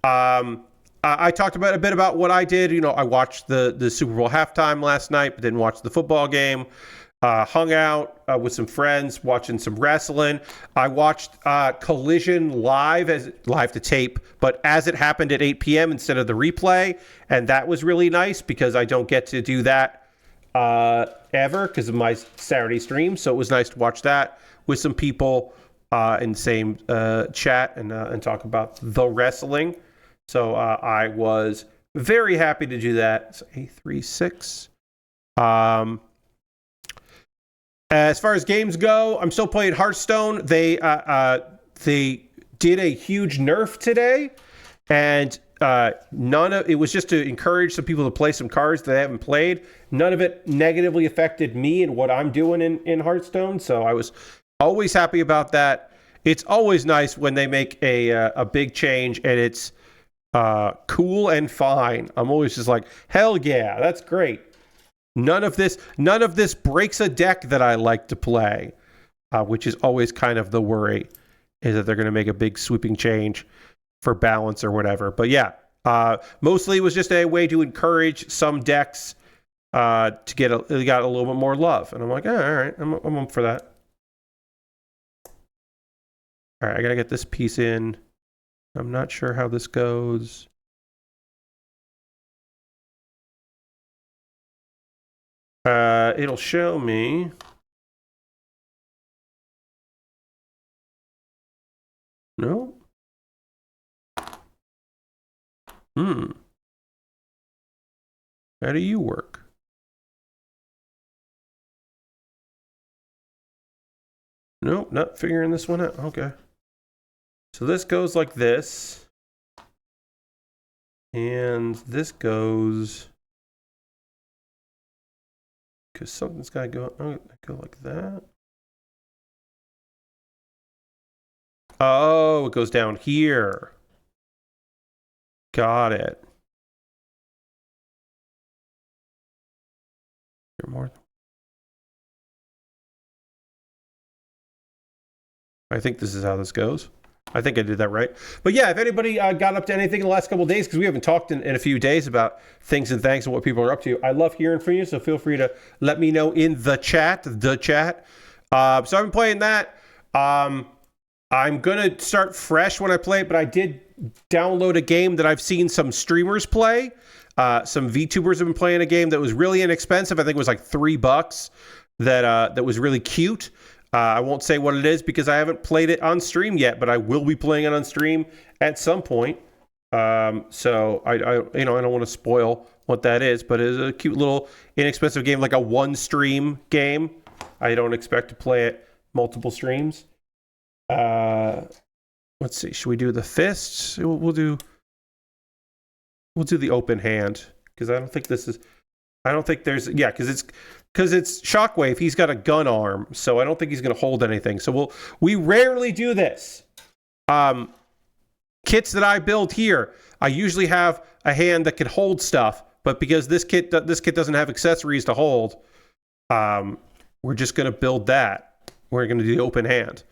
I talked a bit about what I did. You know, I watched the Super Bowl halftime last night, but didn't watch the football game. Hung out with some friends, watching some wrestling. I watched Collision live to tape, but as it happened at 8 p.m. instead of the replay, and that was really nice because I don't get to do that ever because of my Saturday stream. So it was nice to watch that with some people in the same chat and talk about the wrestling. So I was very happy to do that. So A36. As far as games go, I'm still playing Hearthstone. They did a huge nerf today, and it was just to encourage some people to play some cards that they haven't played. None of it negatively affected me and what I'm doing in Hearthstone, so I was always happy about that. It's always nice when they make a big change and it's cool and fine. I'm always just like, hell yeah, that's great. None of this breaks a deck that I like to play, which is always kind of the worry, is that they're going to make a big sweeping change for balance or whatever. But yeah, mostly it was just a way to encourage some decks to get a little bit more love. And I'm like, all right, I'm up for that. All right, I got to get this piece in. I'm not sure how this goes. It'll show me. No. How do you work? Nope, not figuring this one out. Okay. So this goes like this. And this goes... because something's got to go like that. Oh, it goes down here. Got it. More. I think this is how this goes. I think I did that right. But yeah, if anybody got up to anything in the last couple of days, because we haven't talked in a few days about things and thanks and what people are up to, I love hearing from you, so feel free to let me know in the chat. So I've been playing that. I'm going to start fresh when I play it, but I did download a game that I've seen some streamers play. Some VTubers have been playing a game that was really inexpensive. I think it was like $3 that was really cute. I won't say what it is because I haven't played it on stream yet, but I will be playing it on stream at some point. So I don't want to spoil what that is, but it's a cute little inexpensive game, like a one stream game. I don't expect to play it multiple streams. Let's see. Should we do the fists? We'll do the open hand because I don't think there's because it's Shockwave. He's got a gun arm, so I don't think he's going to hold anything. So we rarely do this. Kits that I build here, I usually have a hand that can hold stuff, but because this kit doesn't have accessories to hold, we're just going to build that. We're going to do the open hand.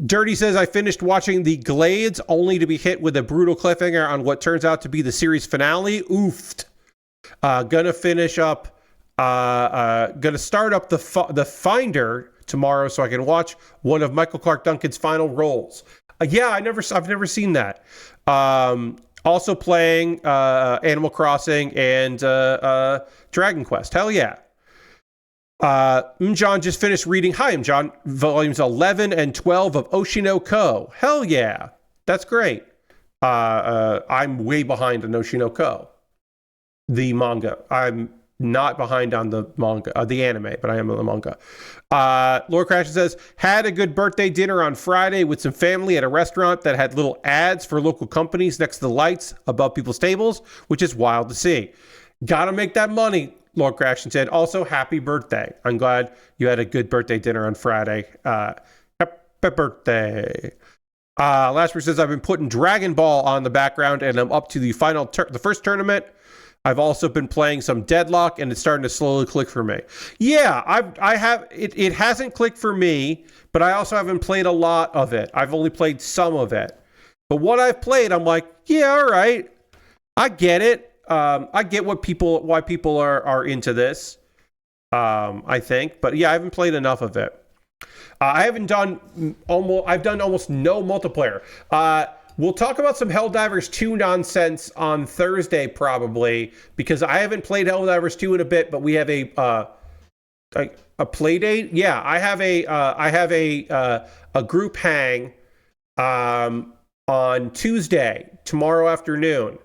Dirty says, I finished watching the Glades only to be hit with a brutal cliffhanger on what turns out to be the series finale. Oofed. Gonna finish up, gonna start up the Finder tomorrow so I can watch one of Michael Clark Duncan's final roles. Yeah, I've never seen that. Also playing Animal Crossing and Dragon Quest. Hell yeah. John just finished reading. Hi, I'm John. Volumes 11 and 12 of Oshinoko. Hell yeah. That's great. I'm way behind on Oshinoko, the manga. I'm not behind on the manga, the anime, but I am on the manga. Lord Crash says, had a good birthday dinner on Friday with some family at a restaurant that had little ads for local companies next to the lights above people's tables, which is wild to see. Gotta make that money, Lord Crash said. Also, happy birthday. I'm glad you had a good birthday dinner on Friday. Happy birthday. Lasper says, I've been putting Dragon Ball on the background and I'm up to the first tournament. I've also been playing some Deadlock, and it's starting to slowly click for me. Yeah, I have. It hasn't clicked for me, but I also haven't played a lot of it. I've only played some of it. But what I've played, I'm like, yeah, all right. I get it. I get why people are into this, I think. But yeah, I haven't played enough of it. I've done almost no multiplayer. We'll talk about some Helldivers 2 nonsense on Thursday, probably, because I haven't played Helldivers 2 in a bit, but we have a play date. Yeah, I have a group hang on Tuesday, tomorrow afternoon.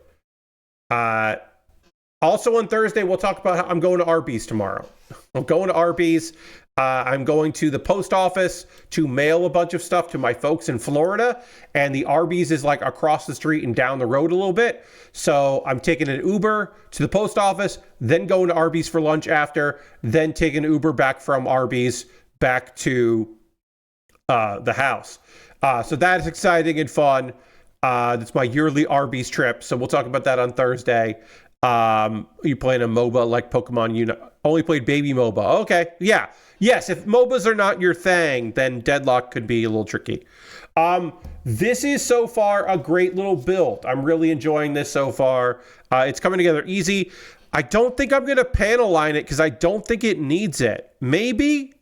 Also on Thursday, we'll talk about how I'm going to Arby's tomorrow. I'm going to Arby's. I'm going to the post office to mail a bunch of stuff to my folks in Florida, and the Arby's is like across the street and down the road a little bit. So I'm taking an Uber to the post office, then going to Arby's for lunch after, then taking an Uber back from Arby's back to the house. So that is exciting and fun. That's my yearly Arby's trip. So we'll talk about that on Thursday. You playing a MOBA like Pokemon Unite? Only played baby MOBA. Okay. Yeah. Yes. If MOBAs are not your thing, then Deadlock could be a little tricky. This is so far a great little build. I'm really enjoying this so far. It's coming together easy. I don't think I'm going to panel line it because I don't think it needs it. Maybe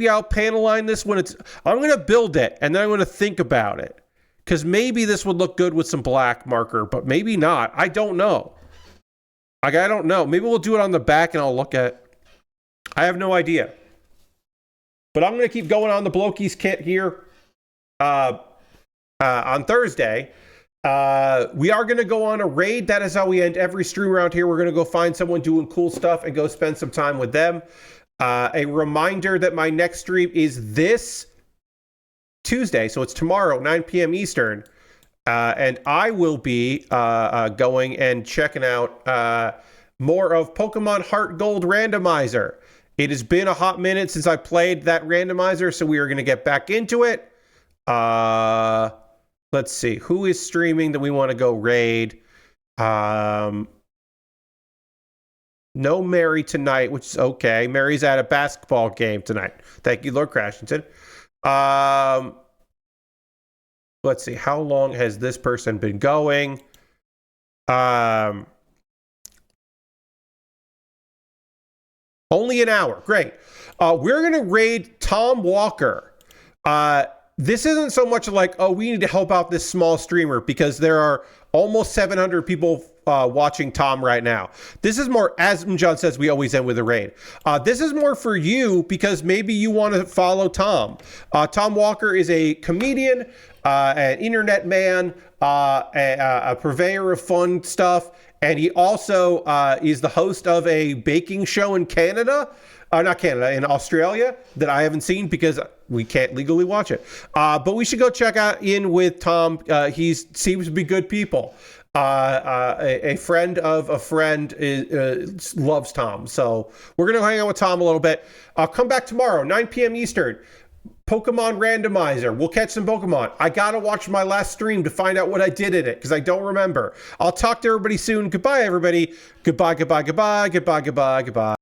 I'll panel line this when I'm going to build it and then I'm going to think about it. Because maybe this would look good with some black marker, but maybe not. I don't know. I don't know. Maybe we'll do it on the back and I'll look at. I have no idea. But I'm going to keep going on the BLOKEES kit here on Thursday. We are going to go on a raid. That is how we end every stream around here. We're going to go find someone doing cool stuff and go spend some time with them. A reminder that my next stream is this Tuesday. So it's tomorrow, 9 p.m. Eastern. And I will be going and checking out more of Pokemon Heart Gold Randomizer. It has been a hot minute since I played that randomizer, so we are going to get back into it. Let's see. Who is streaming that we want to go raid? No Mary tonight, which is okay. Mary's at a basketball game tonight. Thank you, Lord Crashington. Let's see. How long has this person been going? Only an hour. Great. We're going to raid Tom Walker. This isn't so much like, oh, we need to help out this small streamer because there are almost 700 people watching Tom right now. This is more, as John says, we always end with a raid. This is more for you because maybe you want to follow Tom. Tom Walker is a comedian, an internet man, a purveyor of fun stuff, and he also is the host of a baking show in Canada. Not Canada, in Australia, that I haven't seen because we can't legally watch it. But we should go check out in with Tom. He seems to be good people. A friend of a friend loves Tom. So we're going to hang out with Tom a little bit. Come back tomorrow, 9 p.m. Eastern. Pokemon Randomizer. We'll catch some Pokemon. I got to watch my last stream to find out what I did in it because I don't remember. I'll talk to everybody soon. Goodbye, everybody. Goodbye, goodbye, goodbye, goodbye, goodbye, goodbye.